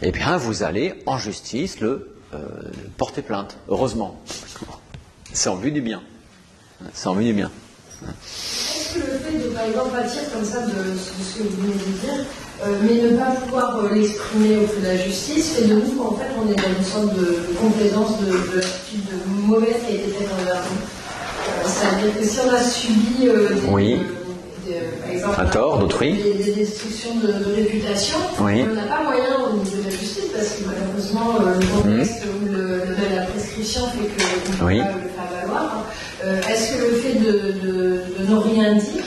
Speaker 1: eh bien, vous allez en justice le porter plainte, heureusement. C'est en vue du bien. C'est en vue du bien.
Speaker 2: Est-ce que le fait de, par exemple, pâtir comme ça de ce que vous venez de dire, mais ne pas pouvoir l'exprimer auprès de la justice, fait de nous qu'en fait on est dans une sorte de complaisance, de l'attitude mauvaise qui a été faite envers nous. C'est-à-dire que si on a subi par exemple,
Speaker 1: un tort d'autrui,
Speaker 2: des destructions de réputation,
Speaker 1: oui.
Speaker 2: On n'a pas moyen au niveau de la justice parce que malheureusement le contexte ou la prescription fait qu'on ne peut pas le faire valoir. Est-ce que le fait de ne rien dire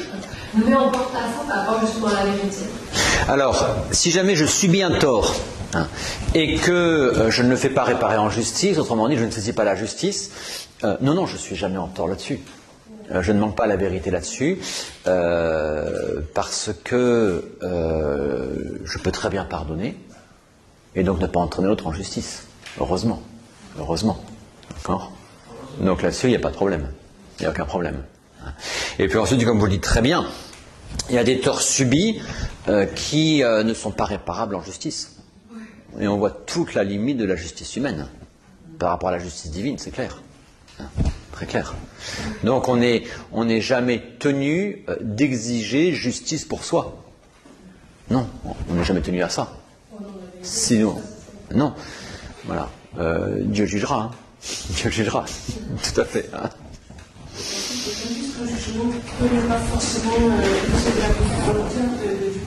Speaker 2: nous met en porte-à-faux par rapport justement à la vérité?
Speaker 1: Alors, si jamais je subis un tort et que je ne le fais pas réparer en justice, autrement dit, je ne saisis pas la justice, non, je ne suis jamais en tort là-dessus. Je ne manque pas à la vérité là-dessus, parce que je peux très bien pardonner et donc ne pas entraîner l'autre en justice. Heureusement. D'accord ? Donc là-dessus, il n'y a pas de problème. Il n'y a aucun problème. Et puis ensuite, comme vous le dites très bien, il y a des torts subis qui ne sont pas réparables en justice. Et on voit toute la limite de la justice humaine par rapport à la justice divine, c'est clair. Très clair. Donc on n'est jamais tenu d'exiger justice pour soi. Non, on n'est jamais tenu à ça. Sinon, non. Voilà. Dieu jugera. Dieu jugera. Tout à fait.
Speaker 2: Pas forcément du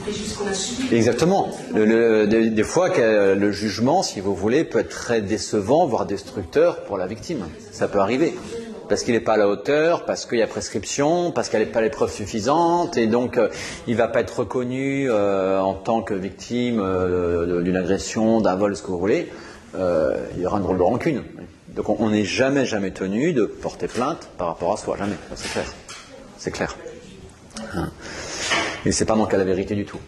Speaker 2: préjudice qu'on a subi.
Speaker 1: Exactement. Des fois, le jugement, si vous voulez, peut être très décevant, voire destructeur pour la victime. Ça peut arriver. Parce qu'il n'est pas à la hauteur, parce qu'il y a prescription, parce qu'il n'y a pas les preuves suffisantes, et donc il ne va pas être reconnu en tant que victime d'une agression, d'un vol, ce que vous voulez. Il y aura une drôle de rancune. Donc on n'est jamais tenu de porter plainte par rapport à soi, jamais, c'est clair. C'est clair. Et c'est pas manquer à la vérité du tout.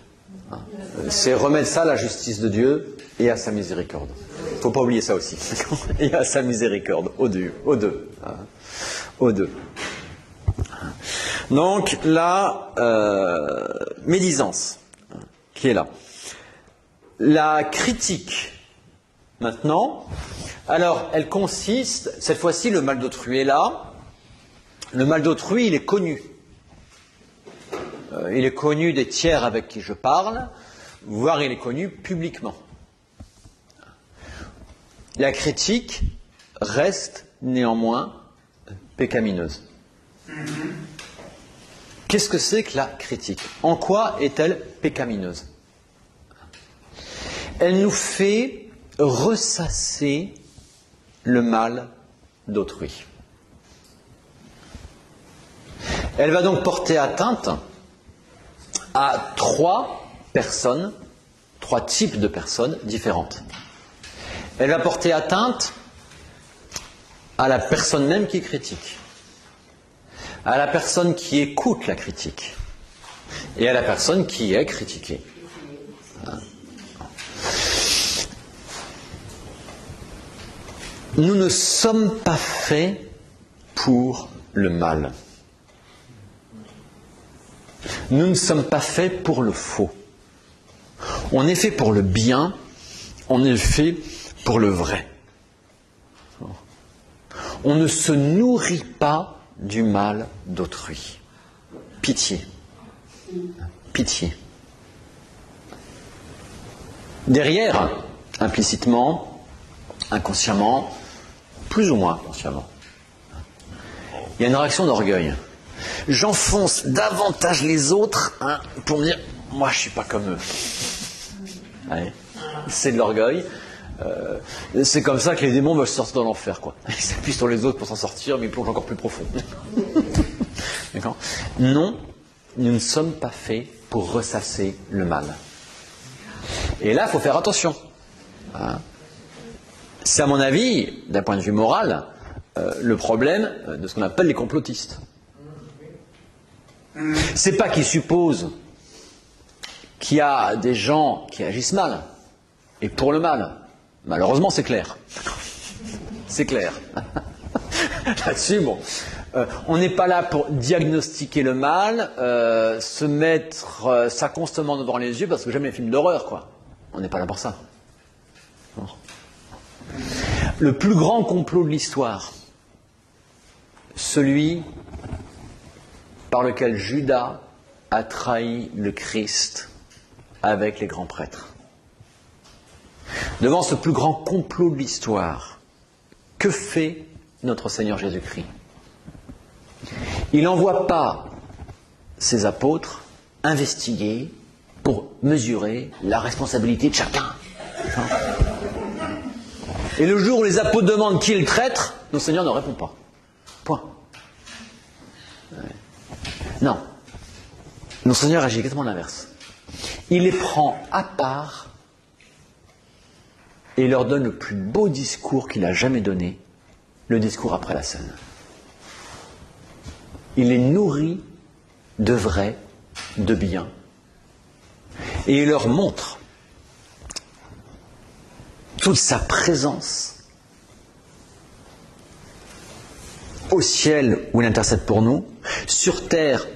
Speaker 1: C'est remettre ça à la justice de Dieu et à sa miséricorde. Il ne faut pas oublier ça aussi. Et à sa miséricorde, aux deux. Aux deux. Donc, la médisance qui est là. La critique, maintenant, alors, elle consiste, cette fois-ci, le mal d'autrui est là. Le mal d'autrui, il est connu. Il est connu des tiers avec qui je parle, voire il est connu publiquement. La critique reste néanmoins pécamineuse. Qu'est-ce que c'est que la critique? En quoi est-elle pécamineuse? Elle nous fait ressasser le mal d'autrui. Elle va donc porter atteinte à trois types de personnes différentes. Elle va porter atteinte à la personne même qui critique, à la personne qui écoute la critique et à la personne qui est critiquée. Nous ne sommes pas faits pour le mal. Nous ne sommes pas faits pour le faux. On est fait pour le bien, on est fait pour le vrai. On ne se nourrit pas du mal d'autrui. Pitié. Pitié. Derrière, implicitement, inconsciemment, plus ou moins inconsciemment, il y a une réaction d'orgueil. J'enfonce davantage les autres pour me dire moi je suis pas comme eux. Allez, c'est de l'orgueil. C'est comme ça que les démons veulent sortir de l'enfer, quoi. Ils s'appuient sur les autres pour s'en sortir, mais ils plongent encore plus profond. D'accord ? Non, nous ne sommes pas faits pour ressasser le mal. Et là, il faut faire attention. C'est à mon avis, d'un point de vue moral, le problème de ce qu'on appelle les complotistes. C'est pas qu'ils supposent qu'il y a des gens qui agissent mal, et pour le mal. Malheureusement, c'est clair. C'est clair. Là-dessus, bon, on n'est pas là pour diagnostiquer le mal, se mettre ça constamment devant les yeux, parce que j'aime les films d'horreur, quoi. On n'est pas là pour ça. Bon. Le plus grand complot de l'histoire, celui par lequel Judas a trahi le Christ avec les grands prêtres. Devant ce plus grand complot de l'histoire, que fait notre Seigneur Jésus-Christ? Il n'envoie pas ses apôtres investiguer pour mesurer la responsabilité de chacun. Et le jour où les apôtres demandent qui est le traître, notre Seigneur ne répond pas. Point. Non. Notre Seigneur agit exactement l'inverse. Il les prend à part et leur donne le plus beau discours qu'il a jamais donné, le discours après la scène. Il les nourrit de vrai, de bien, et il leur montre toute sa présence au ciel où il intercède pour nous, sur terre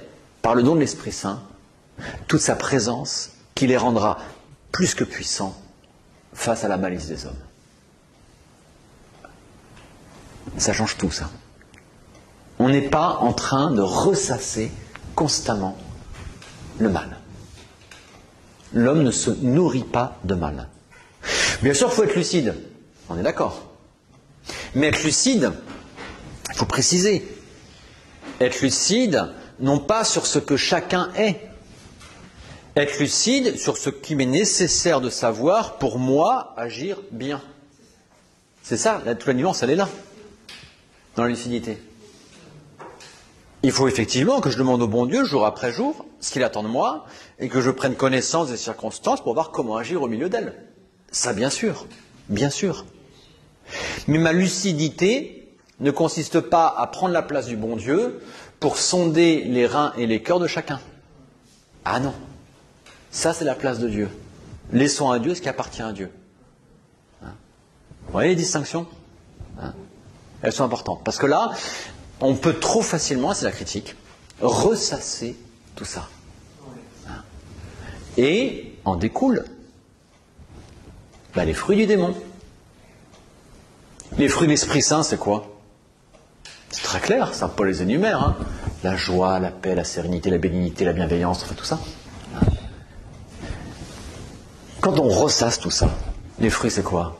Speaker 1: par le don de l'Esprit Saint, toute sa présence qui les rendra plus que puissants face à la malice des hommes. Ça change tout, ça. On n'est pas en train de ressasser constamment le mal. L'homme ne se nourrit pas de mal. Bien sûr, il faut être lucide. On est d'accord. Mais être lucide, il faut préciser. Être lucide, non pas sur ce que chacun est. Être lucide sur ce qui m'est nécessaire de savoir pour moi agir bien. C'est ça, toute la nuance, elle est là, dans la lucidité. Il faut effectivement que je demande au bon Dieu, jour après jour, ce qu'il attend de moi, et que je prenne connaissance des circonstances pour voir comment agir au milieu d'elles. Ça, bien sûr, bien sûr. Mais ma lucidité ne consiste pas à prendre la place du bon Dieu pour sonder les reins et les cœurs de chacun. Ah non. Ça, c'est la place de Dieu. Laissons à Dieu ce qui appartient à Dieu. Hein? Vous voyez les distinctions? Hein? Elles sont importantes. Parce que là, on peut trop facilement, c'est la critique, ressasser tout ça. Hein? Et en découlent les fruits du démon. Les fruits de l'Esprit Saint, c'est quoi? C'est très clair, saint Paul les énumère. Hein. La joie, la paix, la sérénité, la bénignité, la bienveillance, enfin tout ça. Hein. Quand on ressasse tout ça, les fruits, c'est quoi?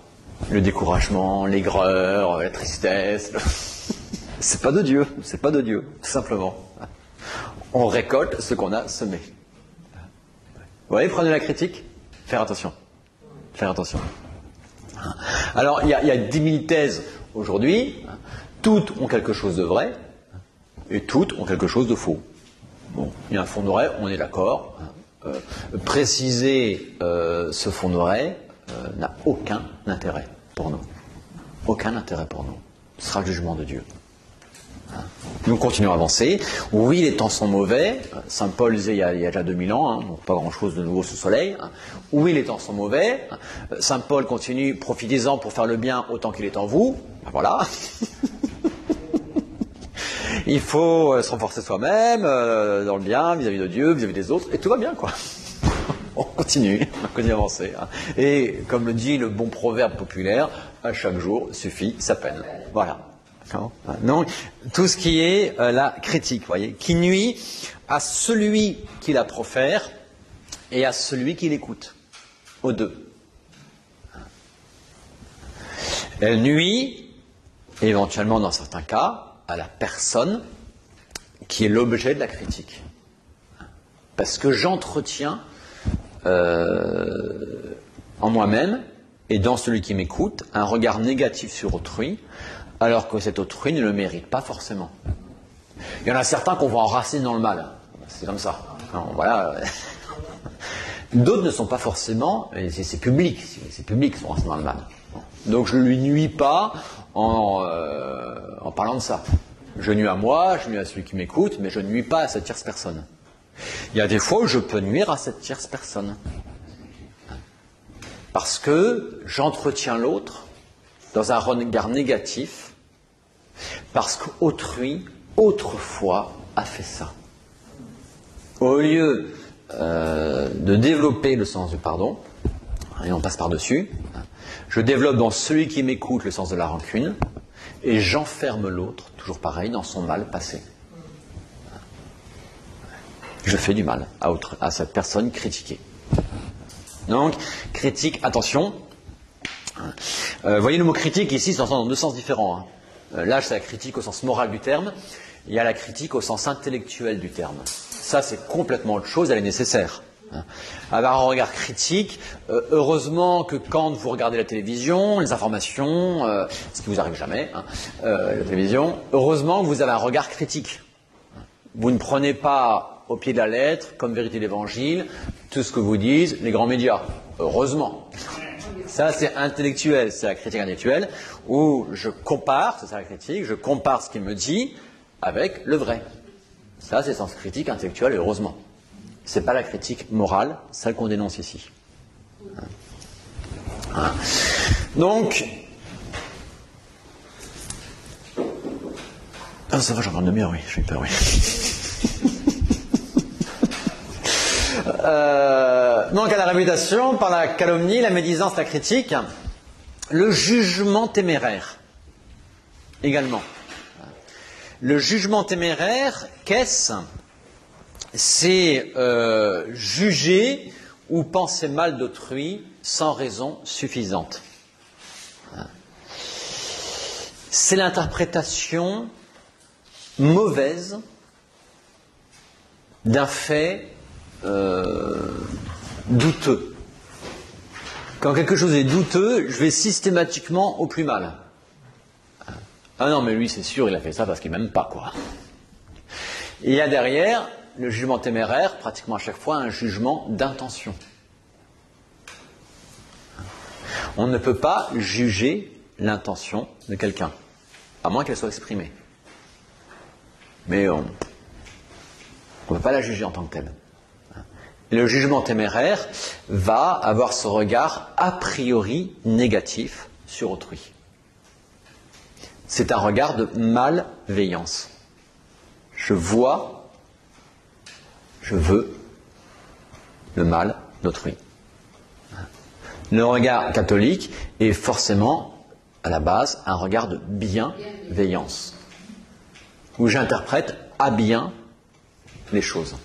Speaker 1: Le découragement, l'aigreur, la tristesse. C'est pas de Dieu, c'est pas de Dieu, tout simplement. On récolte ce qu'on a semé. Vous voyez, prenez la critique, faire attention. Faire attention. Alors, il y a 10 000 thèses aujourd'hui. Toutes ont quelque chose de vrai et toutes ont quelque chose de faux. Bon, il y a un fond de vrai, on est d'accord. Préciser ce fond de vrai n'a aucun intérêt pour nous. Aucun intérêt pour nous. Ce sera le jugement de Dieu. Nous continuons à avancer. Oui, les temps sont mauvais. Saint Paul disait il y a déjà 2000 ans, hein, donc pas grand-chose de nouveau sous le soleil. Oui, les temps sont mauvais. Saint Paul continue, profitez-en pour faire le bien autant qu'il est en vous. Ben voilà. Il faut se renforcer soi-même dans le bien, vis-à-vis de Dieu, vis-à-vis des autres, et tout va bien, quoi. On continue à avancer. Hein. Et comme le dit le bon proverbe populaire, à chaque jour suffit sa peine. Voilà. Donc, tout ce qui est la critique, voyez, qui nuit à celui qui la profère et à celui qui l'écoute, aux deux. Elle nuit, éventuellement dans certains cas, à la personne qui est l'objet de la critique. Parce que j'entretiens en moi-même et dans celui qui m'écoute un regard négatif sur autrui, alors que cet autrui ne le mérite pas forcément. Il y en a certains qu'on va enraciner dans le mal. C'est comme ça. Alors, voilà. D'autres ne sont pas forcément, c'est public, c'est public qui sont enracinés dans le mal. Donc je ne lui nuis pas en parlant de ça. Je nuis à moi, je nuis à celui qui m'écoute, mais je ne nuis pas à cette tierce personne. Il y a des fois où je peux nuire à cette tierce personne. Parce que j'entretiens l'autre dans un regard négatif, parce qu'autrui, autrefois, a fait ça. Au lieu de développer le sens du pardon, et on passe par-dessus, je développe dans celui qui m'écoute le sens de la rancune, et j'enferme l'autre, toujours pareil, dans son mal passé. Je fais du mal à cette personne critiquée. Donc, critique, attention. Voyez le mot critique ici, c'est dans deux sens différents. Hein. Là, c'est la critique au sens moral du terme. Il y a la critique au sens intellectuel du terme. Ça, c'est complètement autre chose, elle est nécessaire. Avoir un regard critique, heureusement que quand vous regardez la télévision, les informations, ce qui vous arrive jamais, la télévision, heureusement que vous avez un regard critique. Vous ne prenez pas au pied de la lettre, comme vérité d'évangile, tout ce que vous disent les grands médias. Heureusement. Ça, c'est intellectuel, c'est la critique intellectuelle, où je compare, c'est ça la critique, je compare ce qu'il me dit avec le vrai. Ça, c'est le sens critique intellectuel, heureusement. C'est pas la critique morale, celle qu'on dénonce ici. Donc, ça va, j'en parle de mieux, oui, je suis peur, oui. Donc à la réputation, par la calomnie, la médisance, la critique, le jugement téméraire également. Le jugement téméraire, qu'est-ce? C'est juger ou penser mal d'autrui sans raison suffisante. C'est l'interprétation mauvaise d'un fait douteux. Quand quelque chose est douteux, je vais systématiquement au plus mal. Ah non, mais lui, c'est sûr, il a fait ça parce qu'il m'aime pas, quoi. Et il y a derrière le jugement téméraire, pratiquement à chaque fois, un jugement d'intention. On ne peut pas juger l'intention de quelqu'un, à moins qu'elle soit exprimée. Mais on ne peut pas la juger en tant que telle. Et le jugement téméraire va avoir ce regard a priori négatif sur autrui. C'est un regard de malveillance. Je vois, je veux le mal d'autrui. Le regard catholique est forcément, à la base, un regard de bienveillance, où j'interprète à bien les choses.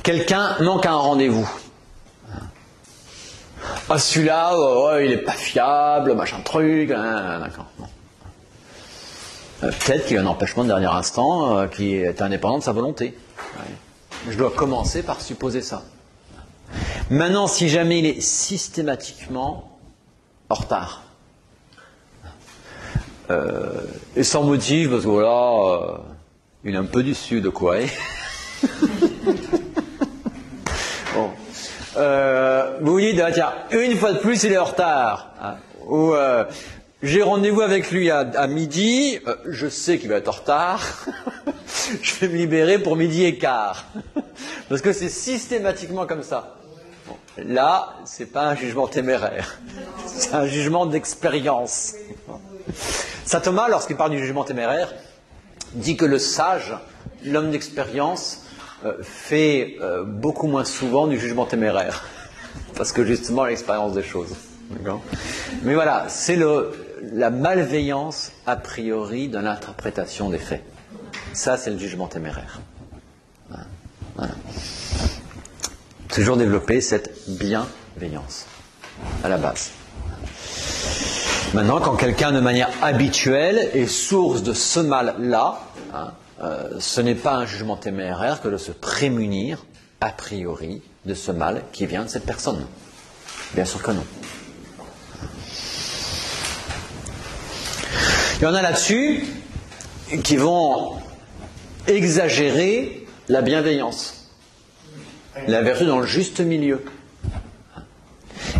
Speaker 1: Quelqu'un manque à un rendez-vous. Ah, celui-là, il est pas fiable, machin truc, d'accord. Bon. Peut-être qu'il y a un empêchement de dernier instant qui est indépendant de sa volonté. Ouais. Je dois commencer par supposer ça. Maintenant, si jamais il est systématiquement en retard, et sans motif, parce que voilà, il est un peu du sud, quoi. Bon. Vous vous dites, tiens, une fois de plus, il est en retard. Hein, ou j'ai rendez-vous avec lui à midi, je sais qu'il va être en retard, je vais me libérer pour midi et quart. Parce que c'est systématiquement comme ça. Bon, là, c'est pas un jugement téméraire, c'est un jugement d'expérience. Saint Thomas, lorsqu'il parle du jugement téméraire, dit que le sage, l'homme d'expérience, fait beaucoup moins souvent du jugement téméraire, parce que justement l'expérience des choses. D'accord ? Mais voilà, c'est la malveillance a priori de l'interprétation des faits. Ça, c'est le jugement téméraire. Voilà. Toujours développer cette bienveillance à la base. Maintenant, quand quelqu'un de manière habituelle est source de ce mal-là, ce n'est pas un jugement téméraire que de se prémunir a priori de ce mal qui vient de cette personne. Bien sûr que non. Il y en a là-dessus qui vont exagérer la bienveillance, la vertu dans le juste milieu.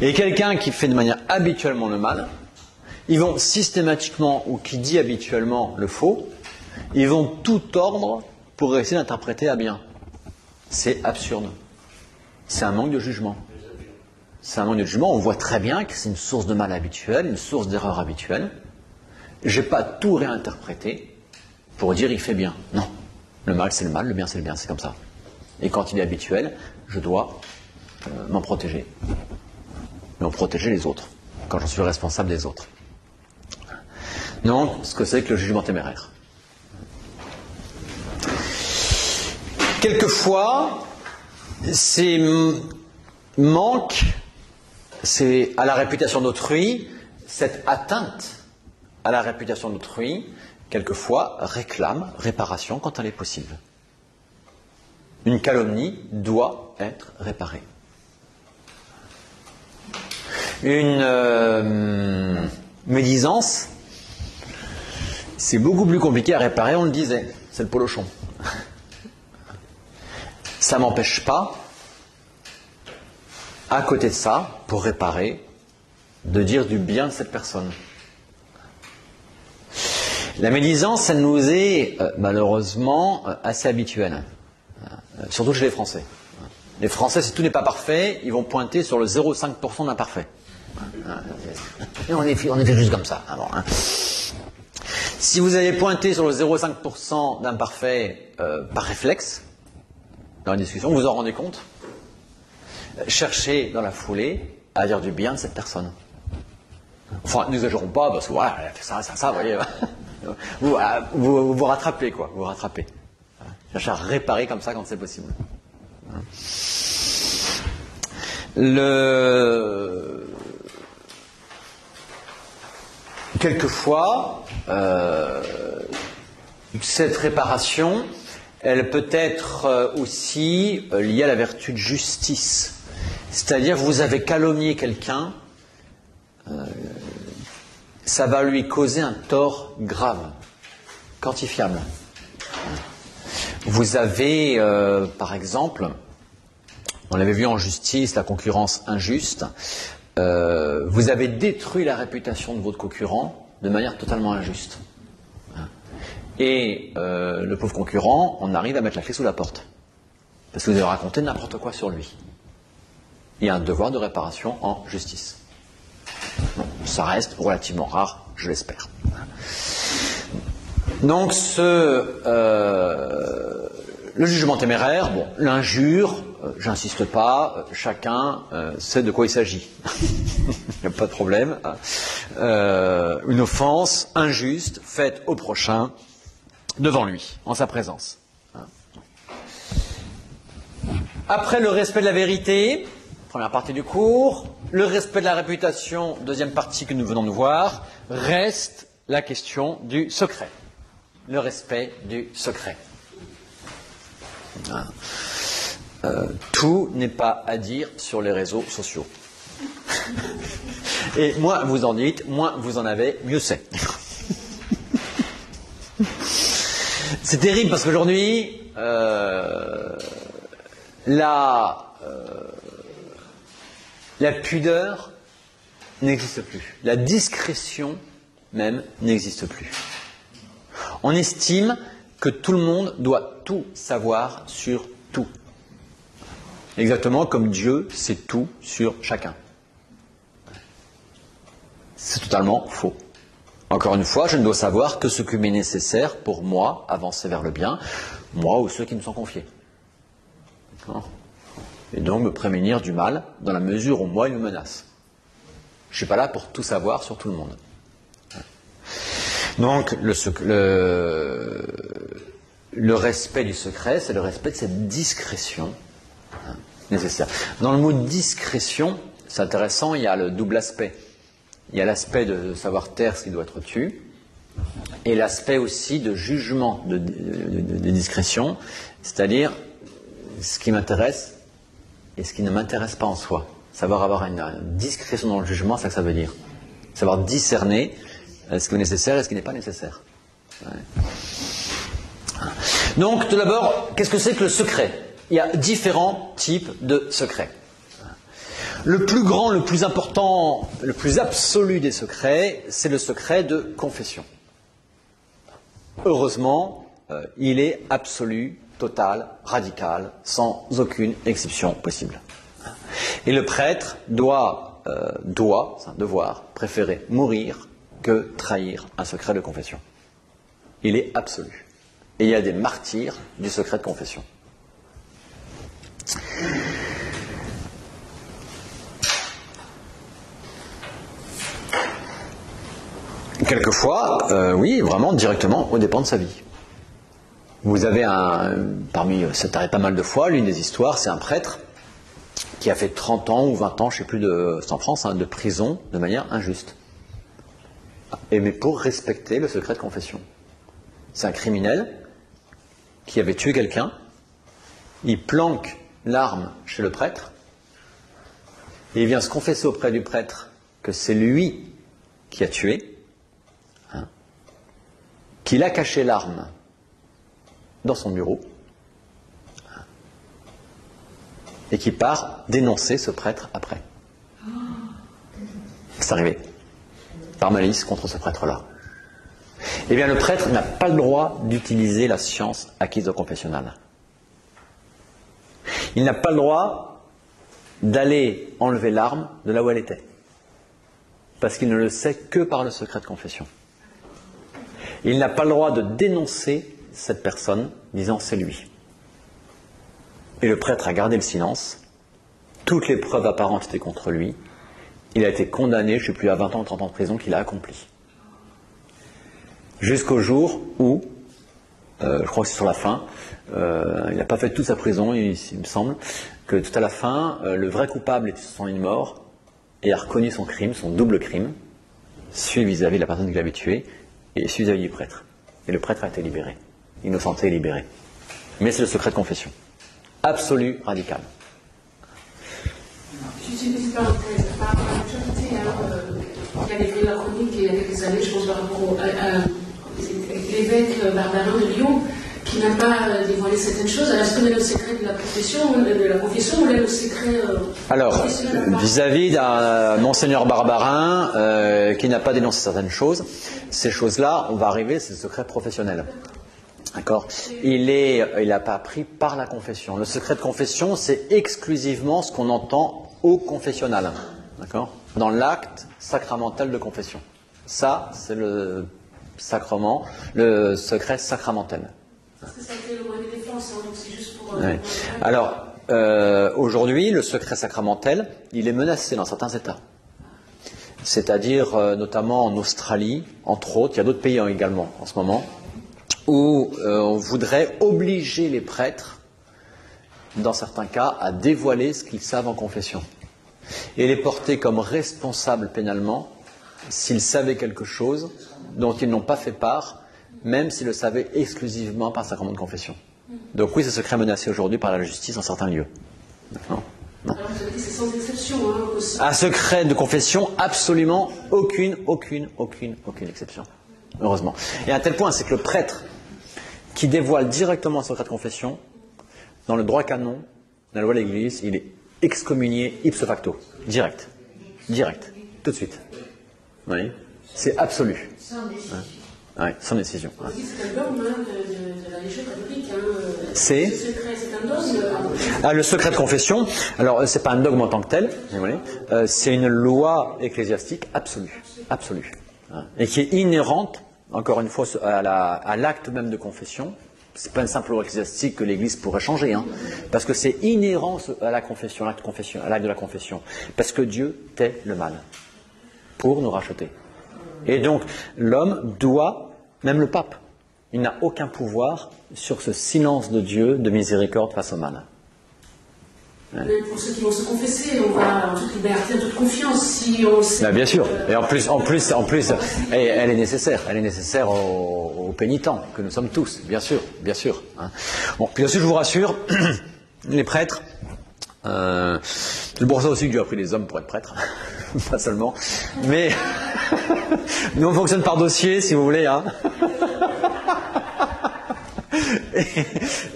Speaker 1: Et quelqu'un qui fait de manière habituellement le mal, ils vont systématiquement, ou qui dit habituellement le faux, ils vont tout tordre pour essayer d'interpréter à bien. C'est absurde. C'est un manque de jugement. C'est un manque de jugement. On voit très bien que c'est une source de mal habituel, une source d'erreur habituelle. Je n'ai pas tout réinterprété pour dire il fait bien. Non. Le mal, c'est le mal, le bien, c'est le bien. C'est comme ça. Et quand il est habituel, je dois m'en protéger. Mais en protéger les autres, quand j'en suis responsable des autres. Non, ce que c'est que le jugement téméraire. Quelquefois, ces manques, c'est à la réputation d'autrui, cette atteinte à la réputation d'autrui, quelquefois réclame réparation quand elle est possible. Une calomnie doit être réparée. Une médisance, c'est beaucoup plus compliqué à réparer, on le disait, c'est le polochon. Ça ne m'empêche pas, à côté de ça, pour réparer, de dire du bien de cette personne. La médisance, elle nous est malheureusement assez habituelle, surtout chez les Français. Les Français, si tout n'est pas parfait, ils vont pointer sur le 0,5% d'imparfait. Et on est fait juste comme ça. Alors, si vous avez pointé sur le 0,5% d'imparfait par réflexe, dans la discussion, vous vous en rendez compte, cherchez dans la foulée à dire du bien de cette personne. Enfin, n'exagérons pas, parce que voilà, elle a fait ça, vous voyez. Vous rattrapez, quoi. Vous rattrapez. Cherchez à réparer comme ça quand c'est possible. Quelquefois, cette réparation, elle peut être aussi liée à la vertu de justice. C'est-à-dire, vous avez calomnié quelqu'un, ça va lui causer un tort grave, quantifiable. Vous avez, par exemple, on l'avait vu en justice, la concurrence injuste, vous avez détruit la réputation de votre concurrent de manière totalement injuste. Et le pauvre concurrent, on arrive à mettre la clé sous la porte. Parce que vous avez raconté n'importe quoi sur lui. Il y a un devoir de réparation en justice. Bon, ça reste relativement rare, je l'espère. Donc, le jugement téméraire, bon, l'injure, j'insiste pas, chacun sait de quoi il s'agit. Il n'y a pas de problème. Une offense injuste faite au prochain devant lui, en sa présence. Après le respect de la vérité, première partie du cours, le respect de la réputation, deuxième partie que nous venons de voir, reste la question du secret. Le respect du secret. Tout n'est pas à dire sur les réseaux sociaux. Et moins vous en dites, moins vous en avez, mieux c'est. C'est terrible parce qu'aujourd'hui, la pudeur n'existe plus. La discrétion même n'existe plus. On estime que tout le monde doit tout savoir sur tout. Exactement comme Dieu sait tout sur chacun. C'est totalement faux. Encore une fois, je ne dois savoir que ce qui m'est nécessaire pour moi avancer vers le bien, moi ou ceux qui me sont confiés. Et donc me prémunir du mal dans la mesure où moi il me menace. Je ne suis pas là pour tout savoir sur tout le monde. Donc le respect du secret, c'est le respect de cette discrétion nécessaire. Dans le mot discrétion, c'est intéressant, il y a le double aspect. Il y a l'aspect de savoir taire ce qui doit être tu, et l'aspect aussi de jugement, de discrétion, c'est-à-dire ce qui m'intéresse et ce qui ne m'intéresse pas en soi. Savoir avoir une discrétion dans le jugement, c'est ça que ça veut dire. Savoir discerner ce qui est nécessaire et ce qui n'est pas nécessaire. Ouais. Donc, tout d'abord, qu'est-ce que c'est que le secret ? Il y a différents types de secrets. Le plus grand, le plus important, le plus absolu des secrets, c'est le secret de confession. Heureusement, il est absolu, total, radical, sans aucune exception possible. Et le prêtre doit, c'est un devoir, préférer mourir que trahir un secret de confession. Il est absolu. Et il y a des martyrs du secret de confession. Quelquefois, oui, vraiment directement aux dépens de sa vie. Vous avez ça t'arrive pas mal de fois, l'une des histoires, c'est un prêtre qui a fait 30 ans ou 20 ans, je ne sais plus, c'est en France, de prison de manière injuste. Mais pour respecter le secret de confession. C'est un criminel qui avait tué quelqu'un, il planque l'arme chez le prêtre, et il vient se confesser auprès du prêtre que c'est lui qui a tué, qu'il a caché l'arme dans son bureau, et qui part dénoncer ce prêtre après. C'est arrivé. Par malice contre ce prêtre-là. Eh bien, le prêtre n'a pas le droit d'utiliser la science acquise au confessionnal. Il n'a pas le droit d'aller enlever l'arme de là où elle était. Parce qu'il ne le sait que par le secret de confession. Il n'a pas le droit de dénoncer cette personne, disant c'est lui. Et le prêtre a gardé le silence. Toutes les preuves apparentes étaient contre lui. Il a été condamné, je ne sais plus, à 20 ans ou 30 ans de prison qu'il a accompli. Jusqu'au jour où, je crois que c'est sur la fin, il n'a pas fait toute sa prison, il me semble, que tout à la fin, le vrai coupable était sur son lit de mort et a reconnu son crime, son double crime, celui vis-à-vis de la personne qu'il avait tuée et celui vis-à-vis du prêtre. Et le prêtre a été libéré, innocenté et libéré. Mais c'est le secret de confession. Absolu, radical.
Speaker 2: Juste une petite parenthèse. Par rapport à l'actualité, il y avait fait la chronique il y a quelques années, je pense, par rapport à l'évêque Barbarin de Lyon, qui n'a pas dévoilé certaines choses, alors est-ce qu'on est le secret de la confession ou est le secret
Speaker 1: Alors, vis-à-vis d'un Monseigneur Barbarin qui n'a pas dénoncé certaines choses, ces choses-là, on va arriver, c'est le secret professionnel. D'accord ? Il n'a pas appris par la confession. Le secret de confession, c'est exclusivement ce qu'on entend au confessionnal. D'accord ? Dans l'acte sacramentel de confession. Ça, c'est le sacrement, le secret sacramentel.
Speaker 2: Parce que ça a été le moyen de défense, hein, donc c'est juste pour...
Speaker 1: Ouais. Alors, aujourd'hui, le secret sacramentel, il est menacé dans certains États. C'est-à-dire, notamment en Australie, entre autres, il y a d'autres pays également en ce moment, où on voudrait obliger les prêtres, dans certains cas, à dévoiler ce qu'ils savent en confession. Et les porter comme responsables pénalement s'ils savaient quelque chose dont ils n'ont pas fait part, même s'ils le savaient exclusivement par sacrement de confession. Donc oui, ce secret menacé aujourd'hui par la justice dans certains lieux. Non.
Speaker 2: Alors vous avez dit c'est sans exception, hein, aussi.
Speaker 1: Un secret de confession, absolument aucune exception. Heureusement. Et à un tel point, c'est que le prêtre qui dévoile directement un secret de confession, dans le droit canon, dans la loi de l'Église, il est excommunié ipso facto. Direct, tout de suite. Oui. C'est absolu.
Speaker 2: Sans décision.
Speaker 1: Oui, sans décision.
Speaker 2: On dit que c'est un dogme de la Légion catholique. Hein.
Speaker 1: C'est
Speaker 2: Ce secret, c'est un dogme.
Speaker 1: le secret de confession. Alors, c'est pas un dogme en tant que tel, vous voyez. C'est une loi ecclésiastique absolue, hein, et qui est inhérente, encore une fois, à l'acte même de confession. C'est pas une simple loi ecclésiastique que l'Église pourrait changer, hein, parce que c'est inhérent à la confession, à l'acte de la confession, parce que Dieu tait le mal pour nous racheter. Et donc, l'homme doit, même le pape, il n'a aucun pouvoir sur ce silence de Dieu de miséricorde face au mal.
Speaker 2: Même pour ceux qui vont se confesser, on va en toute liberté, en toute confiance, si on sait...
Speaker 1: Bien sûr. Et en plus, elle est nécessaire aux pénitents, que nous sommes tous, bien sûr. Hein. Bon, puis aussi, je vous rassure, les prêtres, c'est pour ça aussi que Dieu a pris les hommes pour être prêtres, pas seulement, mais nous on fonctionne par dossier, si vous voulez, hein.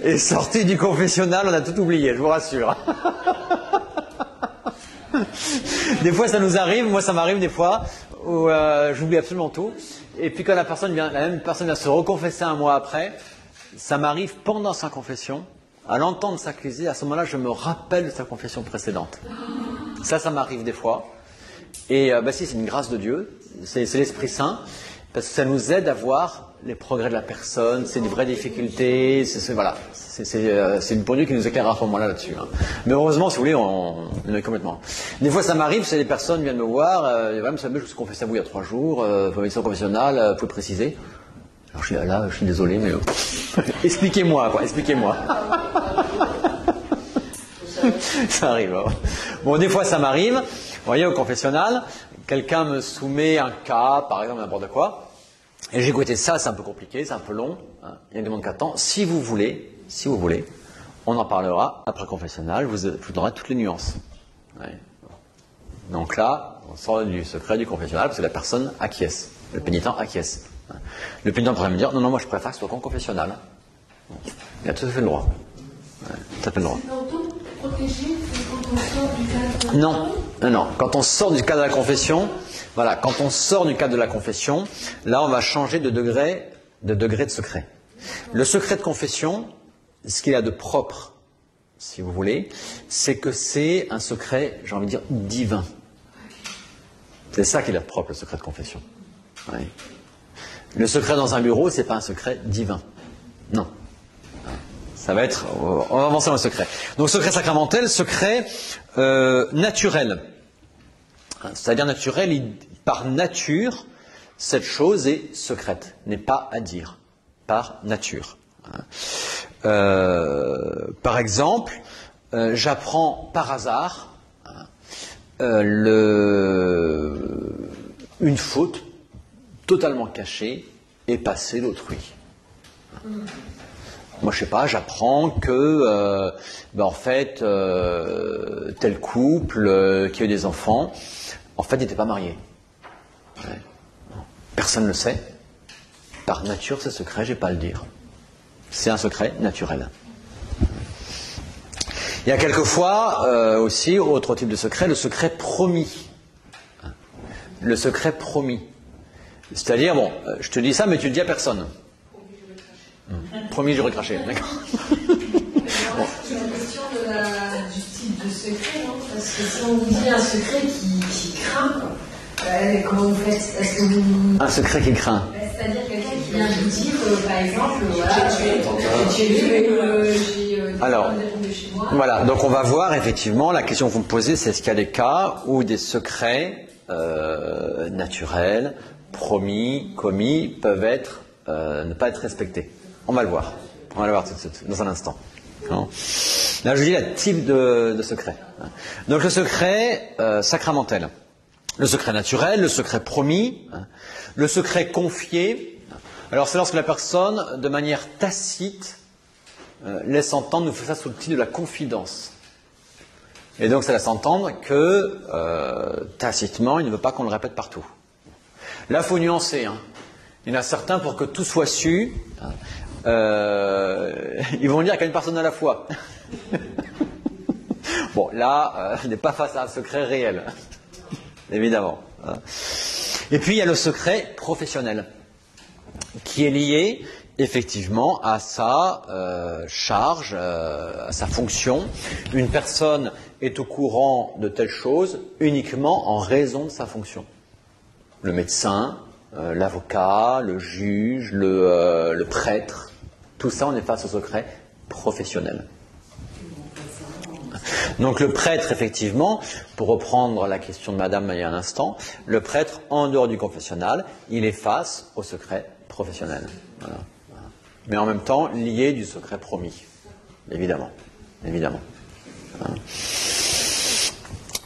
Speaker 1: Et sorti du confessionnal, on a tout oublié, je vous rassure. Des fois, ça nous arrive, moi ça m'arrive des fois, où j'oublie absolument tout. Et puis quand la même personne vient se reconfesser un mois après, ça m'arrive pendant sa confession, à l'entendre s'accuser, à ce moment-là, je me rappelle de sa confession précédente. Ça m'arrive des fois. Et si, c'est une grâce de Dieu, c'est l'Esprit Saint, parce que ça nous aide à voir les progrès de la personne, c'est des vraies difficultés, c'est une bonne Dieu qui nous éclaire à ce moment-là là-dessus. Hein. Mais heureusement, si vous voulez, on est complètement. Des fois, ça m'arrive, c'est des personnes viennent me voir, je me suis confessé à vous il y a 3 jours, médecin confessionnal, vous pouvez préciser. Alors je suis là, je suis désolé, mais expliquez-moi. Ça arrive. Hein. Bon, des fois, ça m'arrive. Vous voyez, au confessionnal, quelqu'un me soumet un cas, par exemple, n'importe quoi. Et j'ai écouté ça, c'est un peu compliqué, c'est un peu long, hein. Il y a des demandes qu'attend. Si vous voulez, on en parlera après confessionnal, je vous donnerai toutes les nuances. Ouais. Donc là, on sort du secret du confessionnal parce que la personne acquiesce, le pénitent acquiesce. Le pénitent pourrait me dire, non, moi je préfère que ce soit qu'en confessionnal. Il a tout à fait le droit. Ouais, tout à fait le droit.
Speaker 2: C'est autant protégé que quand on sort du cadre de la
Speaker 1: Non. Quand on sort du cadre de la confession, quand on sort du cadre de la confession, là on va changer de degré de secret. Le secret de confession, ce qu'il a de propre, si vous voulez, c'est que c'est un secret, j'ai envie de dire, divin. C'est ça qu'il a de propre, le secret de confession. Oui. Le secret dans un bureau, c'est pas un secret divin. Non. Ça va être... On va avancer dans le secret. Donc secret sacramentel, secret naturel. C'est-à-dire naturel, par nature, cette chose est secrète, n'est pas à dire, par nature. Par exemple, j'apprends par hasard une faute totalement cachée et passée d'autrui. Moi, je sais pas, j'apprends que, en fait, tel couple qui a eu des enfants, en fait, n'était pas marié. Ouais. Personne ne le sait. Par nature, c'est secret, j'ai pas à le dire. C'est un secret naturel. Il y a quelquefois aussi, autre type de secret, le secret promis. Le secret promis. C'est-à-dire, bon, je te dis ça, mais tu ne le dis à personne. Promis, j'aurais craché. D'accord.
Speaker 2: C'est une question du type de secret, non? Parce que si on vous dit un secret qui craint, comment vous faites? Est-ce que vous...
Speaker 1: Un secret qui craint.
Speaker 2: C'est-à-dire quelqu'un qui vient vous dire, par exemple, voilà, j'ai
Speaker 1: alors,
Speaker 2: de chez moi.
Speaker 1: Voilà, donc on va voir effectivement, la question que vous me posez, c'est est-ce qu'il y a des cas où des secrets naturels, promis, commis, peuvent être, ne pas être respectés. On va le voir. On va le voir tout de suite, dans un instant. Non. Là, je dis le type de secret. Donc le secret sacramentel. Le secret naturel, le secret promis, le secret confié. Alors c'est lorsque la personne, de manière tacite, laisse entendre, nous fait ça sous le titre de la confidence. Et donc ça laisse entendre que, tacitement, il ne veut pas qu'on le répète partout. Là, il faut nuancer. Il y en a certains, pour que tout soit su, ils vont dire qu'à une personne à la fois. Bon, là, on n'est pas face à un secret réel, évidemment. Et puis, il y a le secret professionnel, qui est lié, effectivement, à sa charge, à sa fonction. Une personne est au courant de telle chose uniquement en raison de sa fonction. Le médecin, l'avocat, le juge, le prêtre, tout ça, on est face au secret professionnel. Donc le prêtre, effectivement, pour reprendre la question de madame il y a un instant, le prêtre, en dehors du confessionnal, il est face au secret professionnel. Voilà. Mais en même temps, lié du secret promis. Évidemment. Évidemment. Voilà.